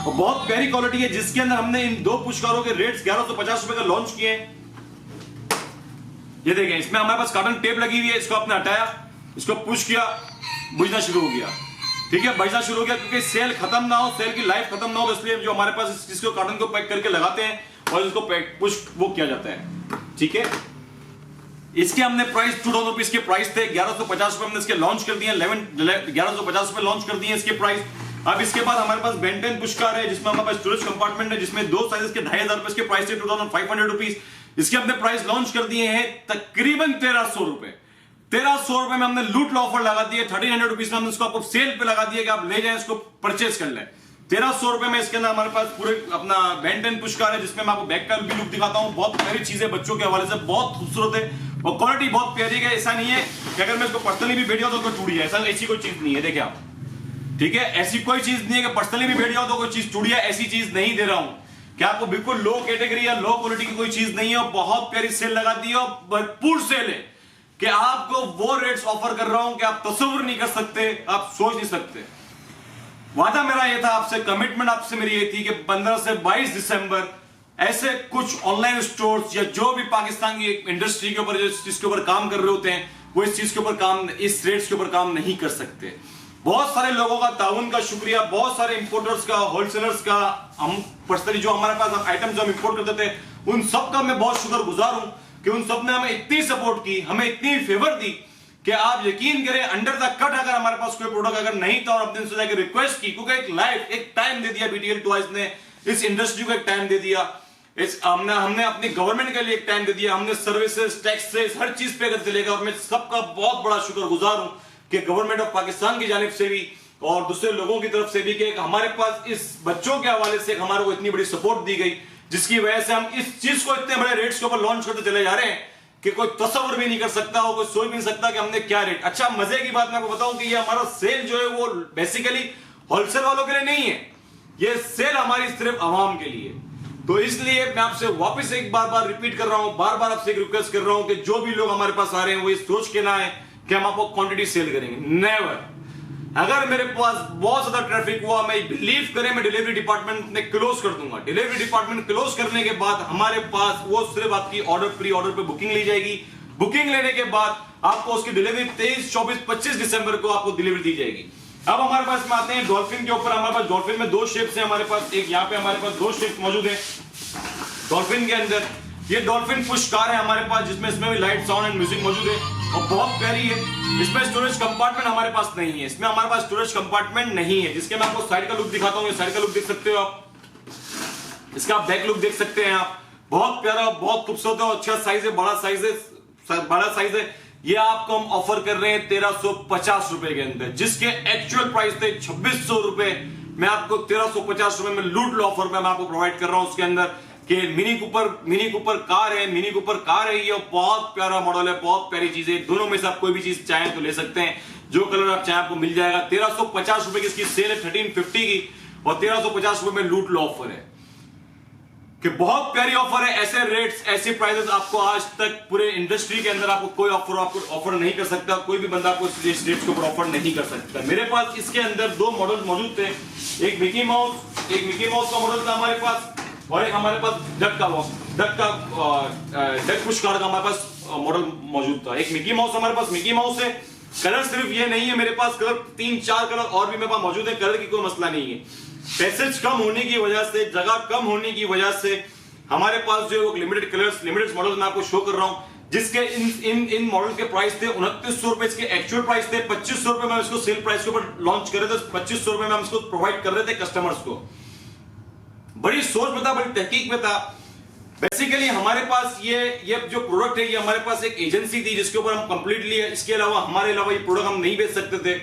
और बहुत प्यारी क्वालिटी है, जिसके अंदर हमने इन 2 पुशकारों के रेट्स 1150 रुपए का लॉन्च किए हैं। ये देखें, इसमें हमारे पास कार्टन टेप लगी हुई है, इसको आपने हटाया, इसको पुश किया, बुझना शुरू हो गया, ठीक है, बजना शुरू हो गया, क्योंकि सेल खत्म ना हो, सेल की लाइफ खत्म ना हो, इसलिए जो हमारे पास इस चीज को कार्टन को पैक करके लगाते हैं और इसको पुश वो किया जाता है, ठीक है। इसके हमने प्राइस 2000 रुपीस के प्राइस थे, 1150 रुपए हमने इसके लॉन्च कर दिए, 1150 रुपए लॉन्च कर दिए इसके प्राइस। अब इसके बाद हमारे पास बेंटेन पुशकार है, जिसमें हमारे पास स्टोरेज कंपार्टमेंट है, जिसमें 2 साइजेस के 2500 रुपए के प्राइस थे, 2500 रुपीस। इसके हमने प्राइस लॉन्च कर दिए हैं तकरीबन 1300 रुपए। 1300 रुपए में हमने लूट लो ऑफर लगा दिए, 1300 रुपीस में हमने इसको आपको सेल पे लगा दिया कि आप ले जाएं, इसको परचेज कर लें। 1300 रुपए में इसके अंदर हमारे पास पूरे अपना बेंटेन पुशकार है, जिसमें मैं आपको बैक का भी लुक दिखाता हूं। बहुत प्यारी चीजें बच्चों के हवाले से, बहुत खूबसूरत है और क्वालिटी बहुत प्यारी है। ऐसा नहीं है कि अगर मैं इसको पर्सनली भी भेजा तो कोई टूटी है, ऐसा ऐसी कोई चीज नहीं है, देखिए आप, ठीक है, ऐसी कोई चीज नहीं है कि पर्सनली भी भेजा हो तो कोई चीज टूटी है, ऐसी चीज नहीं दे रहा हूं कि आपको बिल्कुल लो कैटेगरी या लो क्वालिटी की कोई चीज नहीं है। और बहुत प्यारी सेल लगा दी है और भरपूर सेल है कि आपको वो रेट्स ऑफर कर रहा हूं कि आप तस्वीर नहीं कर सकते, आप सोच नहीं सकते। वादा मेरा ये था आपसे, कमिटमेंट आपसे मेरी ये थी कि 15 से 22 दिसंबर ऐसे कुछ ऑनलाइन स्टोर्स या जो भी पाकिस्तान की इंडस्ट्री के ऊपर जिसके ऊपर काम कर रहे होते हैं, वो इस चीज के ऊपर काम, इस रेट्स के ऊपर काम नहीं कर सकते। बहुत सारे लोगों का ताउन का शुक्रिया, बहुत सारे इंपोर्टर्स का, होलसेलर्स का, हम पर्सनली जो हमारे पास आइटम्स हम इंपोर्ट करते थे, उन सब का मैं बहुत शुक्रगुजार हूं कि उन सब ने हमें इतनी सपोर्ट की, हमें इतनी फेवर दी कि आप यकीन करें, अंडर द कट अगर हमारे पास कोई प्रोडक्ट अगर नहीं था और अपने से जाकर रिक्वेस्ट की, क्योंकि एक लाइफ, एक टाइम दे दिया BTL टॉयज ने, इस इंडस्ट्री को एक टाइम दे दिया, हमने अपनी गवर्नमेंट के लिए एक टाइम दे दिया, हमने सर्विसेज, टैक्सेस, हर चीज पे अगर चलेगा, और मैं सबका बहुत बड़ा शुक्रगुजार हूं कि गवर्नमेंट ऑफ पाकिस्तान की जानिब से भी और दूसरे लोगों की तरफ से भी कि हमारे पास इस बच्चों के हवाले से हमारे को इतनी बड़ी सपोर्ट दी गई, जिसकी वजह से हम इस चीज को इतने बड़े रेट्स के ऊपर लॉन्च करते चले जा रहे हैं कि कोई तस्वर भी नहीं कर सकता हो, कोई सोच भी नहीं सकता कि हमने क्या रेट। अच्छा, मजे की बात मैं आपको बताऊं कि ये हमारा सेल जो है वो बेसिकली होलसेल वालों के लिए नहीं है, ये सेल हमारी सिर्फ आवाम के लिए। तो इसलिए मैं आपसे वापस एक बार रिपीट कर रहा हूं, बार आपसे एक रिक्वेस्ट कर रहा हूं कि जो भी लोग हमारे पास आ रहे हैं वो ये सोच के ना आए कि हम आपको क्वांटिटी सेल करेंगे, नेवर। अगर मेरे पास बहुत ज्यादा ट्रैफिक हुआ, मैं बिलीव करें, मैं डिलीवरी डिपार्टमेंट में क्लोज कर दूंगा। डिलीवरी डिपार्टमेंट क्लोज करने के बाद हमारे पास वो सिर्फ आपकी ऑर्डर, प्री ऑर्डर पे बुकिंग ली जाएगी। बुकिंग लेने के बाद आपको उसकी डिलीवरी 23, 24, 25 दिसंबर को आपको डिलीवरी दी जाएगी। अब हमारे पास में आते हैं डॉल्फिन के ऊपर। हमारे पास डॉल्फिन में 2 शेप्स हैं हमारे पास, एक यहाँ पे हमारे पास 2 शेप्स मौजूद है डॉल्फिन के अंदर। ये डॉल्फिन पुश कार है हमारे पास, जिसमें इसमें भी लाइट, साउंड एंड म्यूजिक मौजूद है। और बहुत प्यारी है। इसमें स्टोरेज कंपार्टमेंट हमारे पास नहीं है, इसमें हमारे पास स्टोरेज कंपार्टमेंट नहीं है, जिसके मैं आपको साइड का लुक दिखाता हूँ। साइड का लुक देख सकते हो आप, इसका आप बैक लुक देख सकते हैं आप। बहुत प्यारा, बहुत खूबसूरत है, अच्छा साइज है, बड़ा साइज है, बड़ा साइज है। ये आपको हम ऑफर कर रहे हैं 1350 रुपए के अंदर, जिसके एक्चुअल प्राइस थे 2600 रुपए। मैं आपको 1350 रुपए में लूट लो ऑफर में मैं आपको प्रोवाइड कर रहा हूं। उसके अंदर कि मिनी कूपर कार है, मिनी कूपर कार है, ये बहुत प्यारा मॉडल है, बहुत प्यारी चीज है। दोनों में से आप कोई भी चीज चाहें तो ले सकते हैं, जो कलर आप चाहें आपको मिल जाएगा। 1350 रुपए की इसकी सेल है 1350 की, और 1350 रुपए में लूट लो ऑफर है कि बहुत प्यारी ऑफर है। ऐसे रेट्स, ऐसे प्राइसेस आपको आज तक पूरे इंडस्ट्री के अंदर आपको कोई ऑफर नहीं कर सकता, कोई भी बंदा आपको इस रेट्स के ऊपर ऑफर नहीं कर सकता। मेरे पास इसके अंदर दो मॉडल मौजूद थे, एक मिकी माउस का मॉडल था हमारे पास, और एक हमारे पास डक पुश कार का हमारे पास मॉडल मौजूद था। एक मिकी माउस हमारे पास मिकी माउस है। कलर सिर्फ ये नहीं है, मेरे पास कलर 3-4 कलर और भी मेरे पास मौजूद है, कलर की कोई मसला नहीं है। पैसेज कम होने की वजह से, जगह कम होने की वजह से हमारे पास जो है वो लिमिटेड कलर्स, लिमिटेड मॉडल मैं आपको शो कर रहा हूं, जिसके इन मॉडल के प्राइस थे 2900 रुपए, इसके एक्चुअल प्राइस थे 2500 रुपए। मैं इसको सेल प्राइस के ऊपर लॉन्च कर रहे थे, 2500 रुपए में हम इसको प्रोवाइड कर रहे थे कस्टमर्स को। बड़ी सोच में था, बड़ी तहकीक में था। बेसिकली हमारे पास ये जो प्रोडक्ट है, ये हमारे पास एक एजेंसी थी जिसके ऊपर हम कंप्लीटली, इसके अलावा हमारे अलावा ये प्रोडक्ट हम नहीं बेच सकते थे।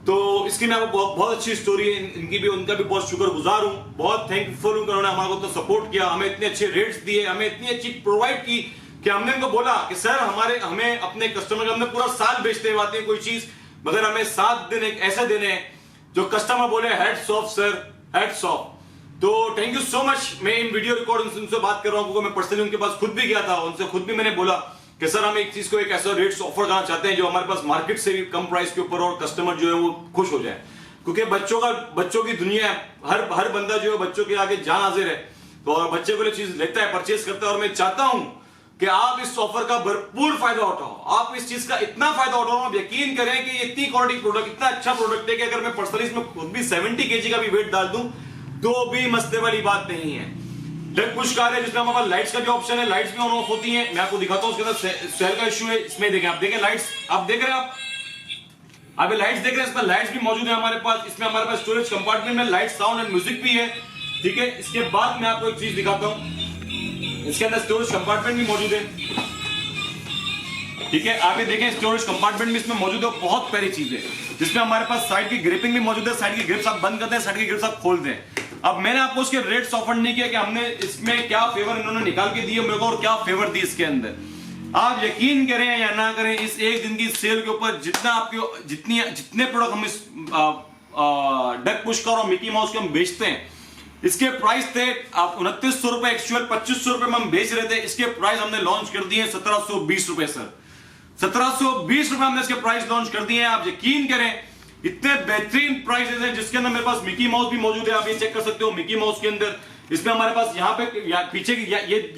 तो इसकी मैं आपको बहुत अच्छी स्टोरी है इनकी भी, उनका भी बहुत शुक्रगुजार हूं, बहुत थैंकफुल हूं कि उन्होंने हमारे को तो सपोर्ट किया, हमें इतने अच्छे रेट्स दिए, हमें इतनी अच्छी प्रोवाइड की कि हमने उनको बोला कि सर हमें अपने कस्टमर को, हमने पूरा साल बेचते हुए आते हैं कोई चीज, मगर हमें 7 दिन एक ऐसे देने हैं जो कस्टमर बोले heads of sir, heads of. तो थैंक यू सो मच। मैं इन वीडियो रिकॉर्ड उनसे बात कर रहा हूं, क्योंकि मैं पर्सनली उनके पास खुद भी गया था, उनसे खुद भी मैंने बोला कि सर हम एक चीज को, एक ऐसा रेट्स ऑफर करना चाहते हैं जो हमारे पास मार्केट से भी कम प्राइस के ऊपर, और कस्टमर जो है वो खुश हो जाए, क्योंकि बच्चों की दुनिया है, हर बंदा जो है बच्चों के आगे जान हाजिर है, तो और बच्चे को चीज लेता है, परचेज करता है। और मैं चाहता हूं कि आप इस ऑफर का भरपूर फायदा उठाओ, आप इस चीज का इतना फायदा उठाओ। आप यकीन करें कि ये इतनी क्वालिटी प्रोडक्ट, इतना अच्छा प्रोडक्ट है कि अगर मैं पर्सनली इसमें खुद भी 70 kg का भी वेट डाल दूं तो भी मसले वाली बात नहीं है। डक पुश कार है जिसमें हमारे पास लाइट्स का भी ऑप्शन है, लाइट्स भी ऑन ऑफ होती हैं। मैं आपको दिखाता हूं, उसके अंदर सेल का इशू है। इसमें देखें, आप देखें लाइट्स, आप देख रहे हैं, आप लाइट्स देख रहे हैं, इसमें लाइट्स भी मौजूद है हमारे पास। इसमें हमारे पास स्टोरेज कंपार्टमेंट में लाइट, साउंड एंड म्यूजिक भी है, ठीक है। इसके बाद मैं आपको एक चीज दिखाता हूं, इसके अंदर स्टोरेज कंपार्टमेंट भी मौजूद है, ठीक है। आप ये देखें, स्टोरेज कंपार्टमेंट भी इसमें मौजूद है, बहुत प्यारी चीज है, जिसमें हमारे पास साइड की ग्रिपिंग भी मौजूद है। साइड की ग्रिप्स आप बंद करते हैं, साइड की ग्रिप्स आप खोलते हैं। अब मैंने आपको उसके रेट्स ऑफर नहीं किया कि हमने इसमें क्या फेवर इन्होंने निकाल के दिए मेरे को और क्या फेवर दी इसके अंदर। आप यकीन करें या ना करें, इस एक दिन की सेल के ऊपर जितने प्रोडक्ट हम इस डक पुश कार और मिकी माउस के हम बेचते हैं, इसके प्राइस थे आप 2900 रुपए, एक्चुअल 2500 रुपए में हम बेच रहे थे। इसके प्राइस हमने लॉन्च कर दिए 1720 रुपए सर, 1720 रुपए हमने इसके प्राइस लॉन्च कर दिए हैं। आप यकीन करें इतने बेहतरीन प्राइसेस हैं, जिसके अंदर मेरे पास मिकी माउस भी मौजूद है। आप ये चेक कर सकते हो, मिकी माउस के अंदर इसमें हमारे पास यहाँ पे पीछे की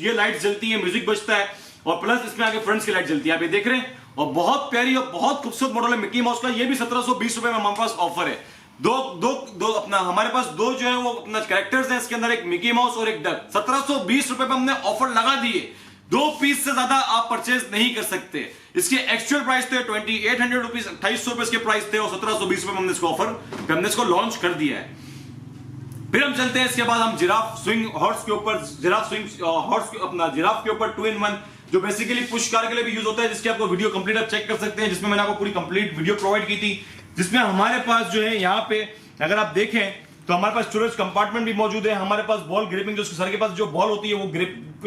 ये लाइट जलती है, म्यूजिक बजता है, और प्लस इसमें आगे फ्रंट्स की लाइट जलती है, आप ये देख रहे हैं। और बहुत प्यारी और बहुत खूबसूरत मॉडल है मिकी माउस का, ये भी 1720 रुपए में हमारे पास ऑफर है। दो अपना हमारे पास दो जो है वो अपना कैरेक्टर्स हैं इसके अंदर, एक मिकी माउस और एक डक। 1720 रुपए पे हमने ऑफर लगा दिए, 2 पीस से ज्यादा आप परचेज नहीं कर सकते। इसके एक्चुअल प्राइस थे 2800 रुपीज, 2800 रुपए इसके प्राइस थे, और 1720 रुपए हमने इसको ऑफर, हमने इसको लॉन्च कर दिया है। फिर हम चलते हैं, इसके बाद हम जिराफ स्विंग हॉर्स के ऊपर, जिराफ के ऊपर 2-in-1 जो बेसिकली पुश कार के लिए भी यूज होता है, जिसकी आपको वीडियो कंप्लीट आप चेक कर सकते हैं, जिसमें मैंने आपको पूरी कंप्लीट वीडियो प्रोवाइड की थी, जिसमें हमारे पास जो है यहाँ पे अगर आप देखें तो हमारे पास स्टोरेज कंपार्टमेंट भी मौजूद है। हमारे पास बॉल ग्रिपिंग, जो सर के पास जो बॉल होती है वो ग्रिप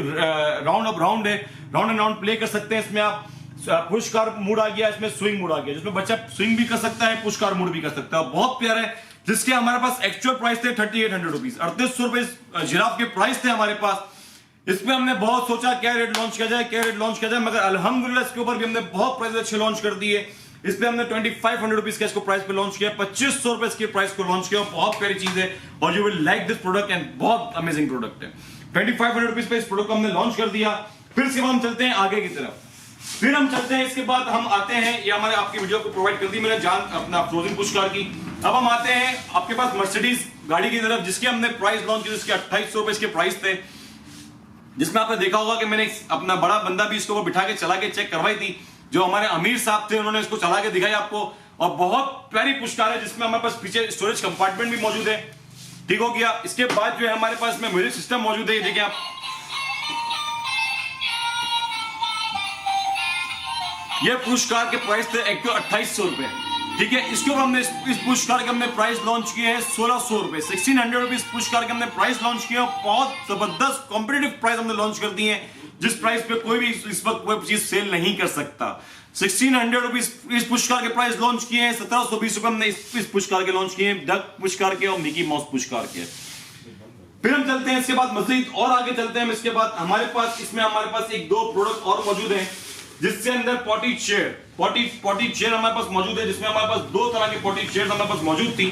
राउंड ऑफ राउंड है, राउंड एंड राउंड प्ले कर सकते हैं। इसमें आप पुश कार मूड आ गया, इसमें स्विंग मूड आ गया, जिसमें बच्चा स्विंग भी कर सकता है, पुश कार मूड भी कर सकता है। बहुत प्यारा है, जिसके हमारे पास एक्चुअल प्राइस थे 3800 रुपीज, 3800 रुपए जिराफ के प्राइस थे हमारे पास। इसमें हमने बहुत सोचा क्या रेट लॉन्च किया जाए, मगर अल्हम्दुलिल्लाह इसके ऊपर भी हमने बहुत प्राइस अच्छे लॉन्च कर दिए। इस पे हमने 2500 रुपीज का इसको प्राइस पे लॉन्च किया, 2500 रुपए इसके प्राइस को लॉन्च किया। बहुत प्यारी चीज है और you will like this product, and बहुत अमेजिंग प्रोडक्ट है। 2500 रुपीज पे इस प्रोडक्ट को हमने लॉन्च कर दिया। फिर इसके बाद हम चलते हैं आगे की तरफ, इसके बाद हम आते हैं, ये हमारे आपकी वीडियो को प्रोवाइड कर दी मैंने जान अपना फ्रोजन पुश कार की। अब हम आते हैं आपके पास मर्सिडीज गाड़ी की तरफ, जिसके हमने प्राइस लॉन्च किया, जिसके 2800 रुपए इसके प्राइस थे, जिसमें आपने देखा होगा कि मैंने अपना बड़ा बंदा भी इसको बिठा के चला के चेक करवाई थी। जो हमारे अमीर साहब थे उन्होंने इसको चला के दिखाई आपको, और बहुत प्यारी पुश कार है जिसमें हमारे पास पीछे स्टोरेज कंपार्टमेंट भी मौजूद है। ठीक हो गया। इसके बाद जो है हमारे पास में म्यूजिक सिस्टम मौजूद है, ये देखिए आप, ये पुश कार के प्राइस थे एक 2800 रुपए। ठीक है, इसके ऊपर हमने इस पुश कार के हमने प्राइस लॉन्च किए हैं 1600 रुपए, 1600 रुपीज पुश कार के हमने प्राइस लॉन्च किया। बहुत जबरदस्त कॉम्पिटिटिव प्राइस हमने लॉन्च कर दिए हैं, जिस प्राइस पे कोई भी इस वक्त कोई चीज सेल नहीं कर सकता। 1600 रुपीज इस पुश कार के प्राइस लॉन्च किए हैं। 1720 रुपए हमने इस पुश कार के लॉन्च किए हैं, डक पुश कार के और मिकी माउस पुश कार के। फिर हम चलते हैं इसके बाद मजीद और आगे चलते हैं। इसके बाद हमारे पास इसमें हमारे पास एक दो प्रोडक्ट और मौजूद हैं, जिसके अंदर पॉटी चेयर हमारे पास मौजूद है, जिसमें हमारे पास दो तरह के पॉटी चेयर हमारे पास मौजूद थी।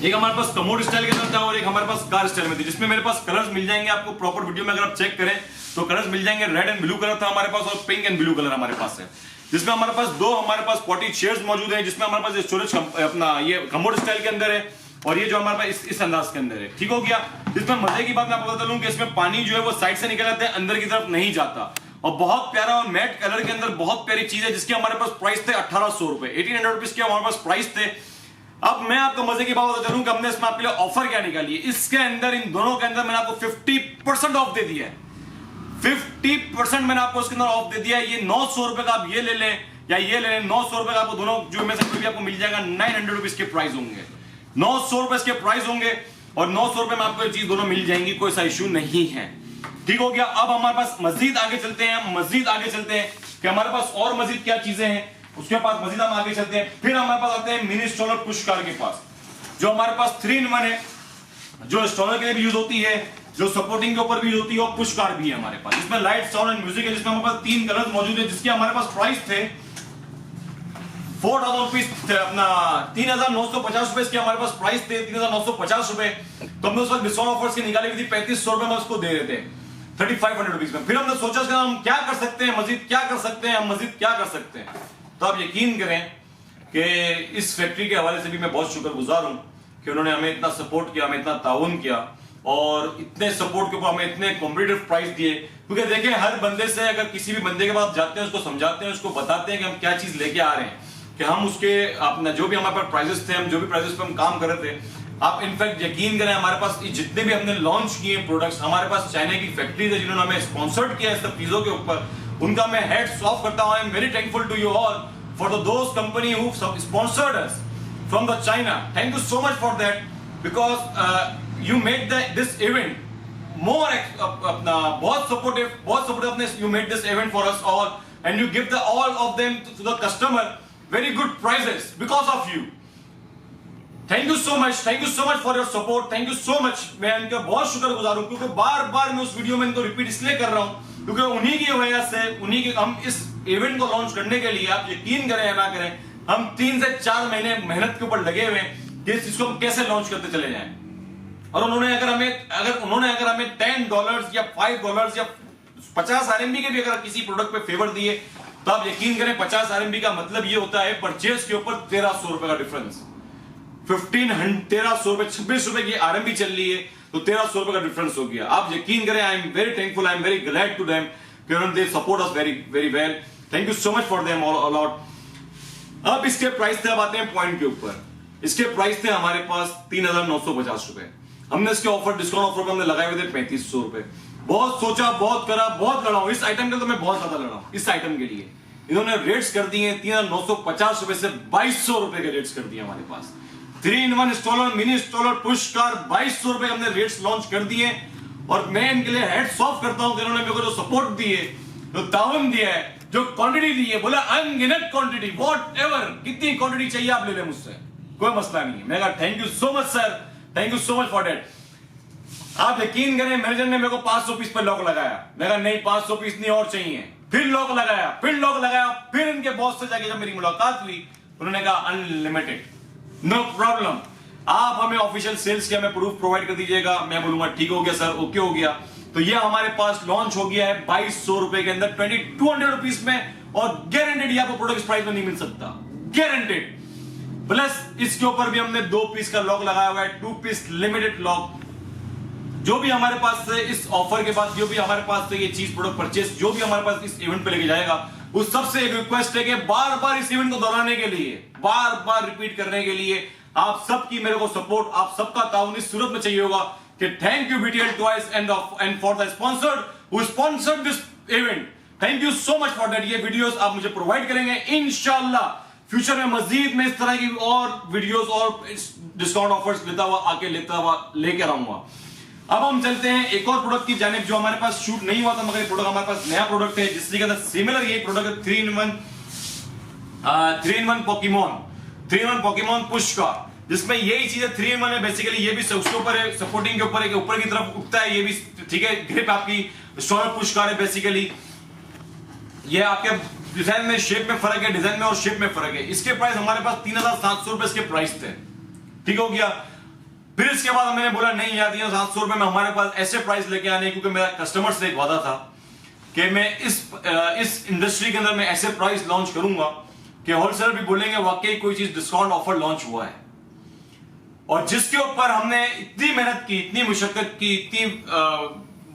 एक हमारे पास कमोड स्टाइल के अंदर था और एक हमारे पास कार स्टाइल में थी, जिसमें मेरे पास कलर्स मिल जाएंगे आपको प्रॉपर वीडियो में अगर आप चेक करें तो कलर्स मिल जाएंगे। रेड एंड ब्लू कलर था हमारे पास और पिंक एंड ब्लू कलर हमारे पास है, जिसमें हमारे पास दो हमारे पास पॉटी चेयर्स मौजूद है, जिसमें हमारे पास स्टोरेज अपना ये कमोड स्टाइल के अंदर है और ये जो हमारे पास इस अंदाज के अंदर है। ठीक हो गया। इसमें मजे की बात मैं आपको बता दूं कि इसमें पानी जो है वो साइड से निकल जाता है, अंदर की तरफ नहीं जाता, और बहुत प्यारा और मैट कलर के अंदर बहुत प्यारी चीज है, जिसके हमारे पास प्राइस थे 1800 रुपए, 1800 रुपीज के हमारे पास प्राइस थे। अब मैं आपको मजे की बात बता दूं कि हमने इसमें आपके लिए ऑफर क्या निकाली है। इसके अंदर इन दोनों के अंदर मैंने आपको 50% ऑफ दे दिया है, 50% मैंने आपको इसके अंदर ऑफ दे दिया है। ये 900 रुपए का आप ये ले लें या ये ले लें, 900 रुपए का आपको दोनों जो में से कोई भी आपको मिल जाएगा। 900 रुपीज के प्राइस होंगे, 900 रुपए के प्राइस होंगे और 900 रुपए में आपको ये चीज दोनों मिल जाएंगी, कोई सा इश्यू नहीं है। ठीक हो गया। अब हमारे पास मजीद आगे चलते हैं कि हमारे पास और मजीद क्या चीजें हैं, उसके पास मजीद हम आगे चलते हैं। फिर हमारे पास आते हैं मिनी स्टॉलर पुश कार के पास, जो हमारे पास 3-in-1 है, जो स्टॉलर के लिए भी यूज होती है, जो सपोर्टिंग के ऊपर भी होती है, और पुश कार भी है हमारे पास। इसमें लाइट, साउंड एंड म्यूजिक है, जिसमें हमारे पास 3 कलर मौजूद है, जिसके हमारे पास प्राइस थे 4000 रुपीज थे, अपना 3950 रुपए के हमारे पास प्राइस थे, 3950 रुपए। तो हमने उस वक्त डिस्काउंट ऑफर्स की निकाली हुई थी, 3500 रुपए में उसको दे रहे थे 3500 रुपीज में। फिर हमने सोचा कि हम क्या कर सकते हैं, मजीद क्या कर सकते हैं। तो आप यकीन करें कि इस फैक्ट्री के हवाले से भी मैं बहुत शुक्रगुजार हूं कि उन्होंने हमें इतना सपोर्ट किया, हमें इतना ताउन किया, और इतने सपोर्ट के ऊपर हमें इतने कॉम्पिटिटिव प्राइस दिए। क्योंकि देखें, हर बंदे से अगर किसी भी बंदे के पास जाते हैं, उसको समझाते हैं, उसको बताते हैं कि हम क्या चीज लेके आ रहे हैं, कि हम उसके अपना जो भी हमारे पास प्राइजेस थे, हम जो भी प्राइजेस पे हम काम कर रहे थे, आप इनफैक्ट यकीन करें हमारे पास जितने भी हमने लॉन्च किए प्रोडक्ट्स, हमारे पास चाइना की फैक्ट्रीज है जिन्होंने हमें स्पॉन्सर्ड किया है सब चीजों के ऊपर, उनका मैं हेड्स ऑफ करता हूं। I am very thankful to you all for those company who sponsored us from the China. Thank you so much for that, because you made this event more अपना बहुत supportive you made this event for us all, and you give all of them to the customer very good prices because of you. Thank you so much for your support, thank you so much। मैं इनका बहुत शुक्रगुजार हूं, क्योंकि बार मैं उस video में इनको रिपीट इसलिए कर रहा हूं क्योंकि उन्हीं की वजह से हम इस इवेंट को लॉन्च करने के लिए, आप यकीन करें या ना करें, हम 3 से 4 महीने मेहनत के ऊपर लगे हुए हैं कि इस चीज को हम कैसे लॉन्च करते चले जाएं। और उन्होंने अगर हमें $10 या $5 या 50 RMB के भी अगर किसी प्रोडक्ट पे फेवर दिए, तो आप यकीन करें 50 RMB का मतलब ये होता है परचेज के ऊपर 1300 रुपए का डिफरेंस। 1300 रुपए, 26 रुपए की RMB चल रही है, तो 1300 रुपए का डिफरेंस हो गया। आप यकीन करें, I am very thankful, I am very glad to them, they support us very very well. Thank you so much for them all out. अब इसके प्राइस थे, अब आते हैं पॉइंट के ऊपर। इसके प्राइस थे हमारे पास 3950 रुपए। हमने इसके ऑफर, डिस्काउंट ऑफर हमने लगाए हुए थे 3500 रुपए। बहुत सोचा, बहुत करा, बहुत लड़ा हूं इस आइटम के, तो मैं बहुत ज्यादा लड़ा हूं इस आइटम के लिए। इन्होंने रेट्स कर दिए 3950 रुपए से 2200 रुपए के रेट्स कर दिए हमारे पास। 3-in-1 स्टॉलर, मिनी स्टॉलर, पुश कार, 2200 रुपए हमने रेट्स लॉन्च कर दिए। और मैं इनके लिए हेड्स ऑफ करता हूं कि इन्होंने मेरे को जो सपोर्ट दिए, जो ताउन दिया है, जो क्वांटिटी दी है, बोला अनगिनत क्वांटिटी, व्हाटएवर, कितनी क्वांटिटी चाहिए आप ले लें मुझसे, कोई मसला नहीं है। मैं कहा thank you so much sir, thank you so much for that. आप यकीन करें, मैनेजर ने मेरे को 500 पीस पर लॉक लगाया। मैं कहा नहीं, 500 पीस नहीं, और चाहिए। फिर लॉक लगाया, फिर इनके बॉस से जाके जब मेरी मुलाकात हुई, उन्होंने कहा अनलिमिटेड, नो प्रॉब्लम, आप हमें ऑफिशियल सेल्स के हमें प्रूफ प्रोवाइड कर दीजिएगा। मैं बोलूंगा ठीक हो गया सर, ओके हो गया। तो ये हमारे पास लॉन्च हो गया है 2200 रुपए के अंदर, 2200 रुपीस में, और गारंटेड ये आपको प्रोडक्ट प्राइस में नहीं मिल सकता, गारंटेड। प्लस इसके ऊपर भी हमने 2 पीस का लॉक लगाया हुआ है, 2 पीस लिमिटेड लॉक। जो भी हमारे पास से इस ऑफर के बाद, जो भी हमारे पास से ये चीज प्रोडक्ट परचेस, जो भी हमारे पास इस इवेंट पे लेके जाएगा, उस सबसे एक रिक्वेस्ट है कि बार बार इस इवेंट को दोहराने के लिए, बार बार रिपीट करने के लिए आप सबकी मेरे को सपोर्ट, आप सबका ताउन इस सूरत में चाहिए होगा कि thank you BTL toys and for the sponsored who sponsored this event, thank you so much for that. ये वीडियोस आप मुझे प्रोवाइड करेंगे, इंशाल्लाह फ्यूचर में मजीद में इस तरह की और वीडियोस और डिस्काउंट ऑफर्स लेकर आऊंगा। अब हम चलते हैं एक और प्रोडक्ट की जानिब जो हमारे पास शूट नहीं हुआ था, मगर ये प्रोडक्ट हमारे पास नया प्रोडक्ट है जिसके अंदर सिमिलर ये प्रोडक्ट है 3 in 1 पोकेमॉन पुश का, जिसमें यही चीज है 3 in 1 है बेसिकली। ये भी उसके ऊपर है, सपोर्टिंग के ऊपर है, ऊपर की तरफ उठता है ये भी, ठीक है। ग्रिप आपकी स्टॉलर पुश कार है बेसिकली। ये आपके डिजाइन में शेप में फर्क है, डिजाइन में और शेप में फर्क है। इसके प्राइस हमारे पास 3700 रुपए इसके प्राइस थे, ठीक हो गया। फिर इसके बाद मैंने बोला नहीं यार 3700 रुपए में हमारे पास ऐसे प्राइस लेके आने, क्योंकि मेरा कस्टमर से एक वादा था कि मैं इस इंडस्ट्री के अंदर मैं ऐसे प्राइस लॉन्च करूंगा कि होलसेलर भी बोलेंगे वाकई कोई चीज डिस्काउंट ऑफर लॉन्च हुआ है। और जिसके ऊपर हमने इतनी मेहनत की, इतनी मुशक्कत की, इतनी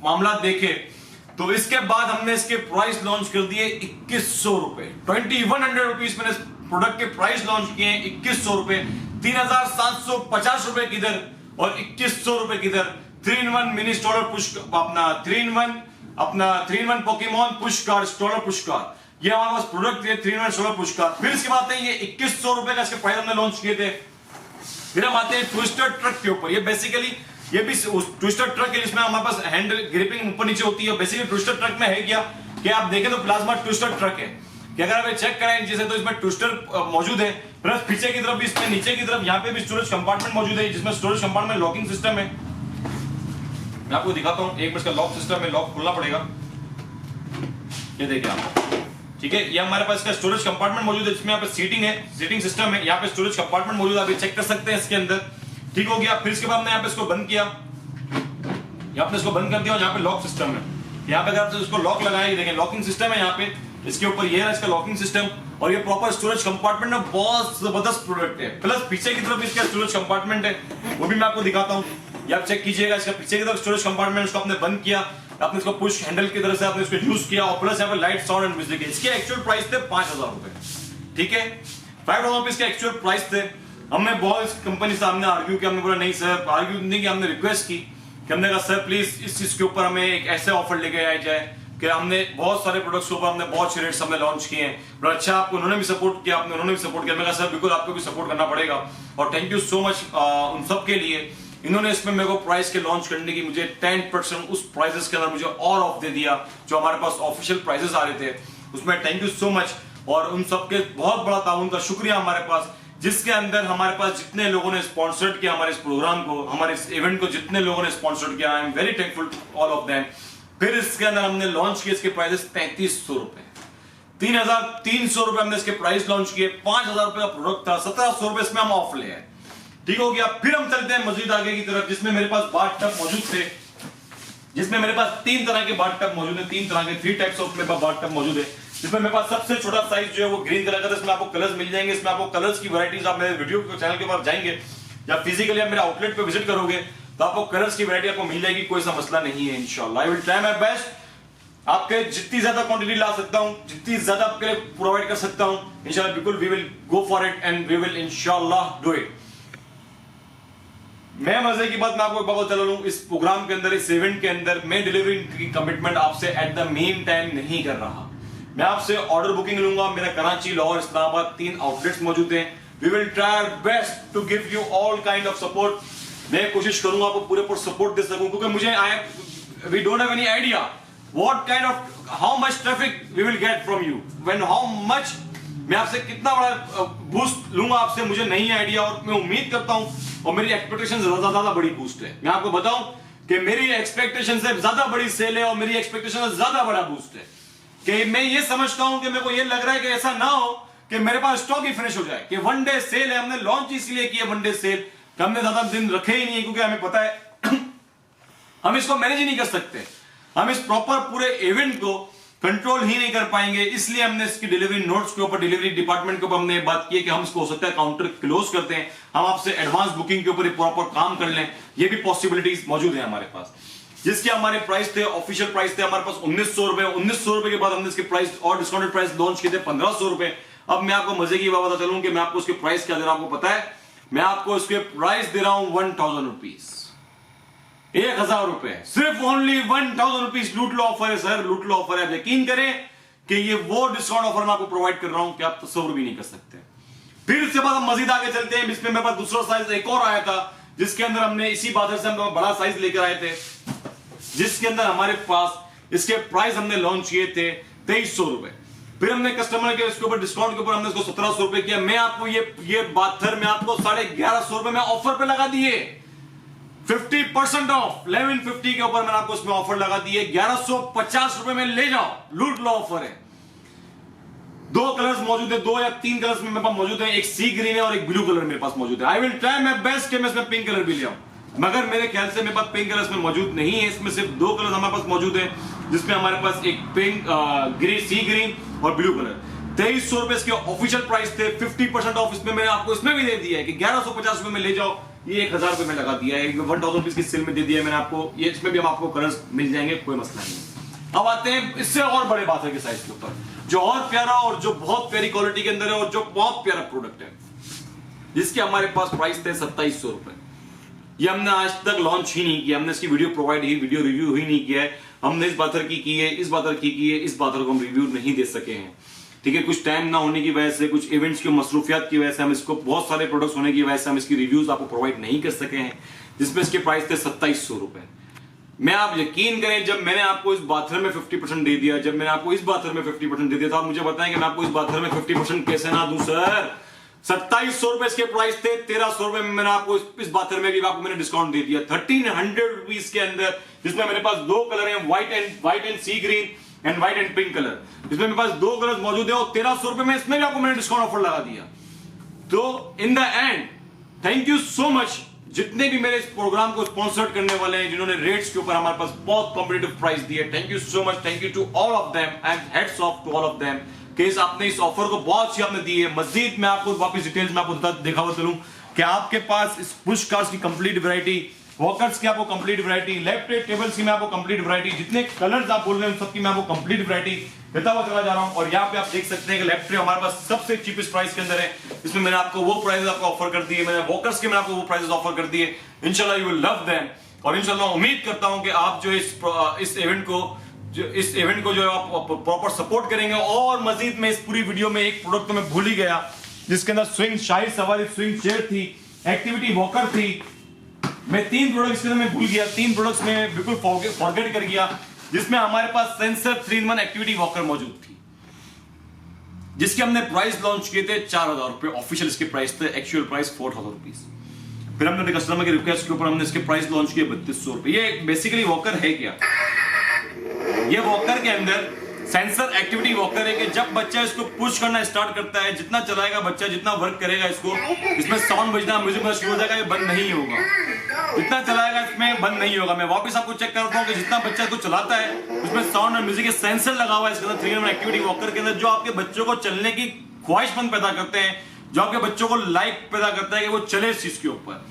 मामला देखे, तो इसके बाद हमने इसके प्राइस लॉन्च कर दिए 2100 रुपए। 2100 रुपीज मैंने प्रोडक्ट के प्राइस लॉन्च किए 2100 रुपए। 3750 रुपए किधर और 2100 रुपए किधर। 3 in 1 मिनी स्टॉलर पुश, अपना 3 in 1 Pokemon push car, stroller push car, ये हमारे पास प्रोडक्ट है 3 in 1 स्टॉलर पुश कार। फिर इसके बाद ये 2100 रुपए का इसके प्राइस हमने लॉन्च किए थे। फिर हम आते हैं ट्विस्टर ट्रक के ऊपर। ये बेसिकली ये भी ट्विस्टर ट्रक है जिसमें हमारे पास हैंडल ग्रिपिंग ऊपर नीचे होती है। बेसिकली ट्विस्टर ट्रक में है क्या कि आप देखें तो प्लाज्मा ट्विस्टर ट्रक है कि अगर आप चेक करें नीचे से तो इसमें ट्विस्टर मौजूद है, प्लस पीछे की तरफ भी, इसमें नीचे की तरफ यहाँ पे भी स्टोरेज कंपार्टमेंट मौजूद है, जिसमें स्टोरेज कंपार्टमेंट लॉकिंग सिस्टम है। मैं आपको दिखाता हूँ, एक मिनट का लॉक सिस्टम है, लॉक खोलना पड़ेगा। ये देखिए आप, ठीक है। ये हमारे पास इसका स्टोरेज कंपार्टमेंट मौजूद है जिसमें यहाँ पे सीटिंग है, सीटिंग सिस्टम है, यहाँ पे स्टोरेज कंपार्टमेंट मौजूद है, आप चेक कर सकते हैं इसके अंदर, ठीक हो गया। फिर इसके बाद हमने यहाँ पे इसको बंद किया, यहाँ पे इसको बंद कर दिया और यहाँ पे लॉक सिस्टम है। यहाँ पे अगर आप इसको लॉक लगाएं, देखें लॉकिंग सिस्टम है यहाँ पे, इसके ऊपर ये है इसका लॉकिंग सिस्टम, और ये प्रॉपर स्टोरेज कंपार्टमेंट में बहुत जबरदस्त प्रोडक्ट है। प्लस पीछे की तरफ इसका स्टोरेज कंपार्टमेंट है, वो भी मैं आपको दिखाता हूँ, ये आप चेक कीजिएगा। इसका पीछे की तरफ स्टोरेज कंपार्टमेंट, उसको आपने बंद किया, आपने इसको पुश हैंडल की तरह से आपने इसको यूज किया, और प्लस यहाँ पे लाइट साउंड एंड म्यूजिक है। इसके एक्चुअल प्राइस थे 5000 रुपए, ठीक है। 5000 रुपए इसके एक्चुअल प्राइस थे। हमने बहुत इस कंपनी से हमने आर्ग्यू किया, हमने बोला नहीं सर, आर्ग्यू नहीं किया, हमने रिक्वेस्ट की कि हमने कहा सर प्लीज इस चीज के ऊपर हमें एक ऐसे ऑफर लेके आया जाए कि हमने बहुत सारे प्रोडक्ट्स के ऊपर हमने बहुत से रेट्स हमने लॉन्च किए हैं, बड़ा अच्छा आपको उन्होंने भी सपोर्ट किया, आपने उन्होंने भी सपोर्ट किया। मैंने कहा सर बिल्कुल आपको भी सपोर्ट करना पड़ेगा, और थैंक यू सो मच उन सब के लिए। इन्होंने इसमें मेरे को प्राइस के लॉन्च करने की मुझे 10% उस प्राइसेस के अंदर मुझे और ऑफ दे दिया जो हमारे पास ऑफिशियल प्राइसेस आ रहे थे, उसमें थैंक यू सो मच। और उन सबके बहुत बड़ा ताउन का शुक्रिया हमारे पास, जिसके अंदर हमारे पास जितने लोगों ने स्पॉन्सर्ड किया हमारे इस प्रोग्राम को, हमारे इस इवेंट को जितने लोगों ने स्पॉन्सर्ड किया, I am very thankful to all of them. फिर इसके अंदर हमने लॉन्च किए इसके प्राइसेस 3300 रुपए, 3300 रुपए हमने इसके प्राइस लॉन्च किए। 5000 रुपए का प्रोडक्ट था, 1700 रुपए इसमें हम ऑफ ले आए, ठीक हो गया। फिर हम चलते हैं मजीद आगे की तरफ, जिसमें मेरे पास बाथ टब मौजूद थे, जिसमें मेरे पास 3 तरह के बाथ टब मौजूद है, 3 तरह के 3 टाइप्स ऑफ मेरे पास बाथ टब मौजूद है। जिसमें मेरे पास सबसे छोटा साइज जो है वो ग्रीन कलर का था, इसमें आपको कलर्स मिल जाएंगे। इसमें आपको कलर्स की वैरायटीज, आप मेरे वीडियो के चैनल के ऊपर जाएंगे या फिजिकली आप मेरे आउटलेट पे विजिट करोगे तो आपको कलर्स की वैरायटी आपको मिल जाएगी, कोई सा मसला नहीं है इंशाल्लाह। I will try my best, आपके जितनी ज्यादा क्वांटिटी ला सकता हूं, जितनी ज्यादा आपके लिए प्रोवाइड कर सकता हूं इंशाल्लाह, बिल्कुल we will go for it and we will इंशाल्लाह डू इट। मैं मजे की बात मैं आपको एक बात चला लूं, इस प्रोग्राम के अंदर, इस इवेंट के अंदर मैं डिलीवरी की कमिटमेंट आपसे एट द मेन टाइम नहीं कर रहा। मैं आपसे ऑर्डर बुकिंग लूंगा। मेरा कराची, लाहौर, इस्लामाबाद 3 आउटलेट्स मौजूद हैं। We will try our best to give you all kind of support. मैं कोशिश करूंगा आपको पूरे सपोर्ट दे सकूं, क्योंकि मुझे we don't have any idea what kind of how much traffic we will get from you, when how much, मैं आपसे कितना बड़ा बूस्ट लूंगा आपसे मुझे नहीं आइडिया। और मैं उम्मीद करता हूं, और मेरी एक्सपेक्टेशन ज्यादा बड़ी बूस्ट है। मैं आपको बताऊं कि मेरी एक्सपेक्टेशन से ज्यादा बड़ी सेल है और मेरी एक्सपेक्टेशन से ज्यादा बड़ा बूस्ट है। कि मैं ये समझता हूं कि मेरे को ये लग रहा है कि ऐसा ना हो कि मेरे पास स्टॉक ही फिनिश हो जाए, कि वन डे सेल है, हमने लॉन्च इसलिए किया वन डे सेल, हमने ज्यादा दिन रखे ही नहीं है, क्योंकि हमें पता है हम इसको मैनेज ही नहीं कर सकते, हम इस प्रॉपर पूरे इवेंट को कंट्रोल ही नहीं कर पाएंगे। इसलिए हमने इसकी डिलीवरी नोट्स के ऊपर, डिलीवरी डिपार्टमेंट के ऊपर हमने बात की है कि हम इसको हो सकता है काउंटर क्लोज करते हैं, हम आपसे एडवांस बुकिंग के ऊपर प्रॉपर काम कर लें, ये भी पॉसिबिलिटीज मौजूद है हमारे पास। जिसके हमारे प्राइस थे, ऑफिशियल प्राइस थे हमारे पास 1900 रुपए। 1900 रुपए के बाद हमने इसके प्राइस और डिस्काउंटेड प्राइस लॉन्च किए थे 1500 रुपए। अब मैं आपको मजे की बात बता चलूं कि मैं आपको इसके प्राइस क्या दे रहा हूं, आपको पता है? मैं आपको इसके प्राइस दे रहा हूं 1000 रुपीज, 1000 रुपए, सिर्फ ओनली 1000 रुपीज। लूट लो ऑफर है सर, लूट लो ऑफर है। यकीन करें कि ये वो डिस्काउंट ऑफर मैं आपको प्रोवाइड कर रहा हूं कि आप तस्वीर भी नहीं कर सकते। फिर इसके बाद हम मजीद आगे चलते हैं। इसमें मेरे पास दूसरा साइज एक और आया था, जिसके अंदर हमने इसी बाजार से हम बड़ा साइज लेकर आए थे, जिसके अंदर हमारे पास इसके प्राइस हमने लॉन्च किए थे 2300 रुपए। फिर हमने कस्टमर के इसके ऊपर डिस्काउंट के ऊपर हमने इसको 1700 रुपए किया। मैं आपको ये बाथर में आपको 1150 रुपए में ऑफर पे लगा दिए, 50% ऑफ 1150 के ऊपर मैंने आपको इसमें ऑफर लगा दिए। 1150 रुपए में ले जाओ, लूट लो ऑफर है। 2 कलर्स मौजूद है, 2 या 3 कलर्स में मेरे पास मौजूद है, एक सी ग्रीन है और एक ब्लू कलर मेरे पास मौजूद है। I will try my best कि मैं इसमें पिंक कलर भी ले आऊं, मगर मेरे ख्याल से मेरे पास पिंक कलर इसमें मौजूद नहीं है। इसमें सिर्फ 2 कलर हमारे पास मौजूद है, जिसमें हमारे पास एक पिंक ग्रीन, सी ग्रीन और ब्लू कलर। 2300 रुपए इसके ऑफिशियल प्राइस थे, 50% ऑफ इसमें मैंने आपको इसमें भी दे दिया है कि 1150 रुपए में ले जाओ। ये 1000 रुपए में लगा दिया है, 1000 रुपीज की सेल में दे दिया है मैंने आपको। ये इसमें भी हम आपको कलर्स मिल जाएंगे, कोई मसला नहीं। अब आते हैं इससे और बड़े बाथर के साइज के ऊपर, जो और प्यारा और जो बहुत प्यारी क्वालिटी के अंदर है और जो बहुत प्यारा प्रोडक्ट है, जिसके हमारे पास प्राइस थे 2700 रुपए। ये हमने आज तक लॉन्च ही नहीं किया, हमने इसकी वीडियो प्रोवाइड ही, वीडियो रिव्यू ही नहीं किया है। हमने इस बाथर की है, इस बाथर की है, इस बाथर को हम रिव्यू नहीं दे सके हैं, ठीक है। कुछ टाइम ना होने की वजह से, कुछ इवेंट्स की मसरूफियात की वजह से, हम इसको बहुत सारे प्रोडक्ट्स होने की वजह से हम इसकी रिव्यूज आपको प्रोवाइड नहीं कर सके हैं, जिसमें इसके प्राइस थे 2700 रुपए। मैं, आप यकीन करें, जब मैंने आपको इस बाथर में 50% दे दिया, जब मैंने आपको इस बाथर में 50% दे दिया, तो आप मुझे बताएं कि मैं आपको इस बाथर में 50% कैसे ना दूं सर। 2700 रुपए इसके प्राइस थे, 1300 रुपए में मैंने आपको इस बाथर में भी आपको मैंने डिस्काउंट दे दिया 1300 रुपीज के अंदर, जिसमें मेरे पास 2 कलर हैं, white and sea green and white and pink colour, जिसमें मेरे पास 2 कलर मौजूद है और 1300 रुपए में इसमें भी आपको मैंने डिस्काउंट ऑफर लगा दिया। तो in the end thank you so much जितने भी मेरे इस प्रोग्राम को स्पॉन्सर करने वाले हैं, जिन्होंने रेट्स के ऊपर हमारे पास बहुत कॉम्पिटिटिव प्राइस दिए। Thank you so much, thank you to all of them and heads off to all of them. Case आपने इस ऑफर को बहुत अच्छी आपने दी है। मजीद मैं आपको वापस डिटेल्स में आपको दिखावा चलूं कि आपके पास इस पुश कार्स की कंप्लीट वैरायटी, वॉकर्स की आपको कंप्लीट वैरायटी, लेफ्ट टेबल्स की मैं आपको कंप्लीट वैरायटी, जितने कलर्स आप बोल रहे हैं उन सबकी मैं आपको कंप्लीट वैरायटी देता हुआ चला जा रहा हूं। और यहाँ पे आप देख सकते हैं कि लेफ्ट हमारे पास सबसे चीपेस्ट प्राइस के अंदर है। इसमें मैंने आपको वो प्राइस आपको ऑफर कर दिए, मैंने वॉकर्स के मैंने आपको वो प्राइसेस ऑफर कर दिए। इंशाल्लाह यू विल लव देम, और इंशाल्लाह उम्मीद करता हूं कि आप जो इस इवेंट को जो आप प्रॉपर सपोर्ट करेंगे। और मजीद में इस पूरी वीडियो में एक प्रोडक्ट तो मैं भूल ही गया, जिसके अंदर स्विंग शाही सवारी स्विंग चेयर थी, एक्टिविटी वॉकर थी। मैं 3 प्रोडक्ट इसके अंदर मैं भूल गया, 3 प्रोडक्ट्स में बिल्कुल फॉरगेट कर गया, जिसमें हमारे पास सेंसर 3-in-1 एक्टिविटी वॉकर मौजूद थी, जिसके हमने प्राइस लॉन्च किए थे 4000 रुपए। ऑफिशियल इसके प्राइस थे, एक्चुअल प्राइस 4000 रुपीज। फिर हमने कस्टमर के रिक्वेस्ट के ऊपर हमने इसके प्राइस लॉन्च किए 3200 रुपए। ये बेसिकली वॉकर है क्या? ये वॉकर के अंदर सेंसर एक्टिविटी वॉकर है कि जब बच्चा इसको पुश करना स्टार्ट करता है, जितना चलाएगा बच्चा, जितना वर्क करेगा इसको, इसमें साउंड बजना, म्यूजिक बजना शुरू हो जाएगा, ये बंद नहीं होगा। जितना चलाएगा इसमें बंद नहीं होगा। मैं वापस आपको चेक करता हूँ कि जितना बच्चा इसको चलाता है उसमें साउंड और म्यूजिक के सेंसर लगा हुआ है इसके अंदर 3-in-1 एक्टिविटी वॉकर के अंदर, जो आपके बच्चों को चलने की ख्वाहिशमंद पैदा करते हैं, जो आपके बच्चों को लाइक पैदा करता है कि वो चले इस चीज के ऊपर।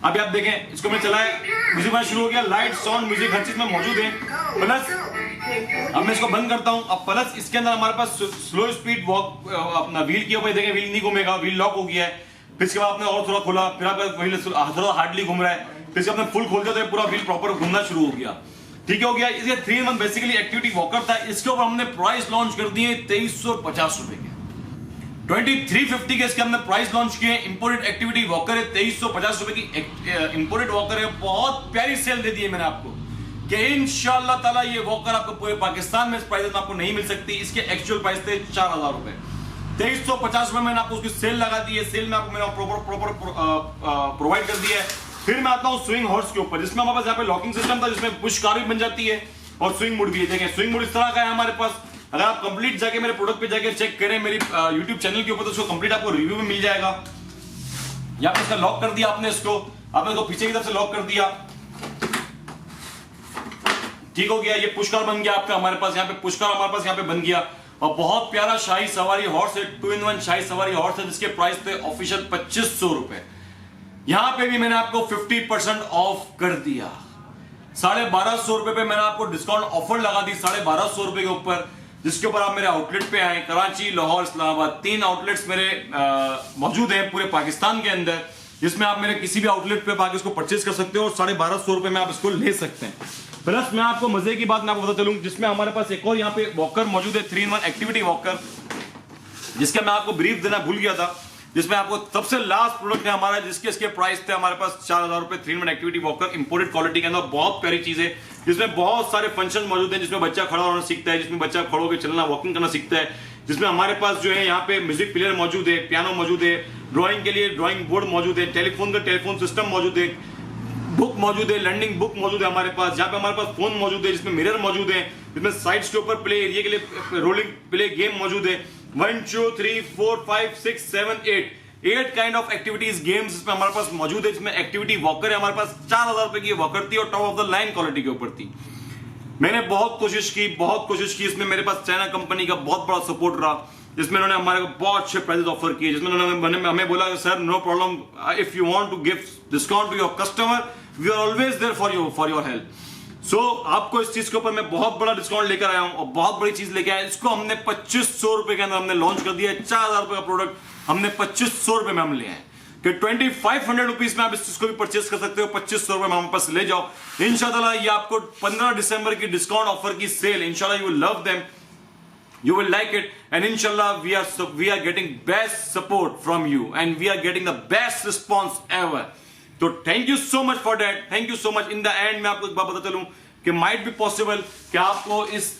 अभी आप देखें, इसको मैं चलाया, म्यूजिक बजना शुरू हो गया, लाइट साउंड म्यूजिक हर चीज में मौजूद है। प्लस अब मैं इसको बंद करता हूं। अब प्लस इसके अंदर हमारे पास स्लो स्पीड वॉक, अपना व्हील के ऊपर देखें, व्हील नहीं घूमेगा, व्हील लॉक हो गया है। फिर इसके बाद आपने और थोड़ा खोला, फिर आपका व्हील थोड़ा हार्डली घूम रहा है, फिर इसके आपने फुल खोल दिया तो पूरा व्हील प्रॉपर घूमना शुरू हो गया। ठीक हो गया। इसके 3-in-1 बेसिकली एक्टिविटी वॉकर था। इसके ऊपर हमने प्राइस लॉन्च कर दिए 2350 रुपए के, 2350 के इसके हमने प्राइस लॉन्च किए। इंपोर्टेड एक्टिविटी वॉकर है, 2350 रुपए की इंपोर्टेड वॉकर है। बहुत प्यारी सेल दे दी है मैंने आपको कि इंशाअल्लाह ताला ये वॉकर आपको पूरे पाकिस्तान में इस प्राइस में आपको नहीं मिल सकती। इसके एक्चुअल प्राइस थे 4000 रुपए, 2350 रुपए मैंने आपको उसकी सेल लगा दी है। सेल में आपको मैंने प्रॉपर प्रोवाइड कर दिया है। फिर मैं आता हूँ स्विंग हॉर्स के ऊपर, जिसमें हमारे पास यहाँ पे लॉकिंग सिस्टम था, जिसमें पुश कार भी बन जाती है और स्विंग मोड भी है। देखें स्विंग मोड इस तरह का है हमारे पास। अगर आप कंप्लीट जाके मेरे प्रोडक्ट पे जाके चेक करें मेरी यूट्यूब चैनल के ऊपर, तो उसको कंप्लीट आपको रिव्यू में मिल जाएगा। यहाँ पे इसका लॉक कर दिया आपने, आपने इसको पीछे की तरफ से लॉक कर दिया, ठीक हो गया। ये पुशकार बन गया आपका हमारे पास, यहाँ पे पुशकार हमारे पास यहाँ पे बन गया। और बहुत प्यारा शाही सवारी हॉर्स है, 2-in-1 शाही सवारी हॉर्स है, जिसके प्राइस थे ऑफिशियल 2500 रुपए। यहां पे भी मैंने आपको 50% ऑफ कर दिया। 1250 रुपए पे मैंने आपको डिस्काउंट ऑफर लगा दी 1250 रुपए के ऊपर, जिसके ऊपर आप मेरे आउटलेट पे आए। कराची, लाहौर, इस्लामाबाद 3 आउटलेट्स मेरे मौजूद हैं पूरे पाकिस्तान के अंदर, जिसमें आप मेरे किसी भी आउटलेट पे आके इसको परचेज कर सकते हो और 1250 रुपए में आप इसको ले सकते हैं। प्लस मैं आपको मजे की बात मैं आपको बता चलूं, जिसमें हमारे पास एक और यहाँ पे वॉकर मौजूद है, 3-in-1 एक्टिविटी वॉकर, जिसका मैं आपको ब्रीफ देना भूल गया था, जिसमें आपको सबसे लास्ट प्रोडक्ट है हमारा, जिसके इसके प्राइस थे हमारे पास 4000 रुपए, 3-in-1 activity walker, imported quality के अंदर, बहुत प्यारी चीज है, जिसमें बहुत सारे फंक्शन मौजूद हैं, जिसमें बच्चा खड़ा होना सीखता है, जिसमें बच्चा खड़ो के चलना, वॉकिंग करना सीखता है, जिसमें हमारे पास जो है यहाँ पे म्यूजिक प्लेयर मौजूद है, पियानो मौजूद है, ड्राइंग के लिए ड्राइंग बोर्ड मौजूद है, टेलीफोन का टेलीफोन सिस्टम मौजूद है, बुक मौजूद है, लर्निंग बुक मौजूद है हमारे पास, जहाँ पे हमारे पास फोन मौजूद है, जिसमें मिरर मौजूद है, जिसमें साइड्स के ऊपर प्ले एरिया के लिए रोलिंग प्ले गेम मौजूद है, 1 2 3 4 5 6 7 8 काइंड ऑफ एक्टिविटीज गेम्स इसमें हमारे पास मौजूद है, जिसमें एक्टिविटी वॉकर है हमारे पास, 4000 रुपए की वॉकर थी और top of the line quality के ऊपर थी। मैंने बहुत कोशिश की, इसमें मेरे पास चाइना कंपनी का बहुत बड़ा सपोर्ट रहा, जिसमें उन्होंने हमारे को बहुत अच्छे प्राइसेस ऑफर किए, जिसमें उन्होंने हमें बोला sir no problem, if you want to give discount to your customer we are always there for your help. So आपको इस चीज के ऊपर मैं बहुत बड़ा डिस्काउंट लेकर आया हूं और बहुत बड़ी चीज लेकर आया। इसको हमने 2500 रुपए के अंदर हमने लॉन्च कर दिया है। 4000 रुपए का प्रोडक्ट हमने 2500 रुपए में हम ले आए कि 2500 रुपीज में आप इस चीज को भी परचेस कर सकते हो। 2500 रुपए में हमारे पास ले जाओ। इंशाल्लाह ये आपको 15 दिसंबर की डिस्काउंट ऑफर की सेल, इंशाल्लाह you will love them, you will like it, and inshallah we are getting best support from you and we are getting the best response ever. तो thank you so much for that, thank you so much. in the end मैं आपको एक बात बता चलूं कि might be possible कि आपको इस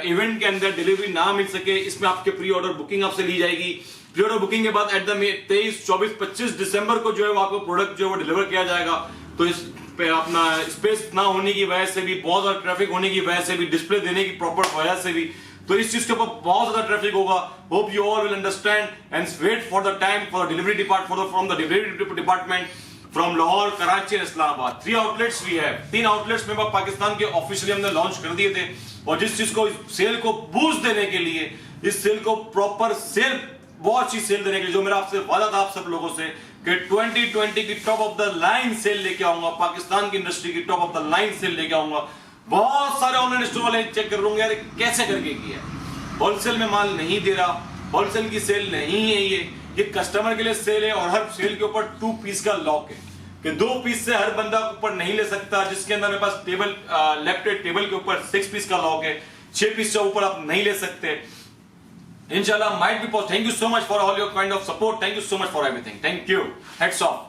इवेंट के अंदर डिलीवरी ना मिल सके। इसमें आपके प्री ऑर्डर बुकिंग आपसे ली जाएगी। प्री ऑर्डर बुकिंग के बाद एट द 23, 24, 25 दिसंबर को जो है वो आपको प्रोडक्ट जो है वो डिलीवर किया जाएगा। तो इस पे अपना स्पेस ना होने की वजह से भी, बहुत ज्यादा ट्रैफिक होने की वजह से भी, डिस्प्ले देने की प्रॉपर वजह से भी, तो इस चीज के ऊपर बहुत ज्यादा ट्रैफिक होगा। Hope you all will understand and wait for the time for delivery department, from the delivery department from Lahore, Karachi and Islamabad. 3 outlets we have. 3 outlets में पाकिस्तान के ऑफिशियली हमने लॉन्च कर दिए थे। और जिस चीज को सेल को बूस्ट देने के लिए, इस सेल को प्रॉपर सेल, बहुत अच्छी सेल देने के लिए, जो मेरा आपसे वादा था आप सब लोगों से कि 2020 की top of the line sale लेके आऊंगा, पाकिस्तान की इंडस्ट्री की top of the line sale लेके आऊंगा। बहुत सारे ऑनलाइन स्टोर वाले चेक कर लूंगे यार कैसे करके किया। होलसेल में माल नहीं दे रहा, होलसेल की सेल नहीं है ये कस्टमर के लिए सेल है। और हर सेल के ऊपर 2 पीस का लॉक है कि 2 पीस से हर बंदा ऊपर नहीं ले सकता। जिसके अंदर मेरे पास टेबल लेफ्ट टेबल के ऊपर 6 पीस का लॉक है, 6 पीस से ऊपर आप नहीं ले सकते। इंशाल्लाह might be possible. Thank you so much for all your kind of support, thank you so much for everything, thank you, heads of.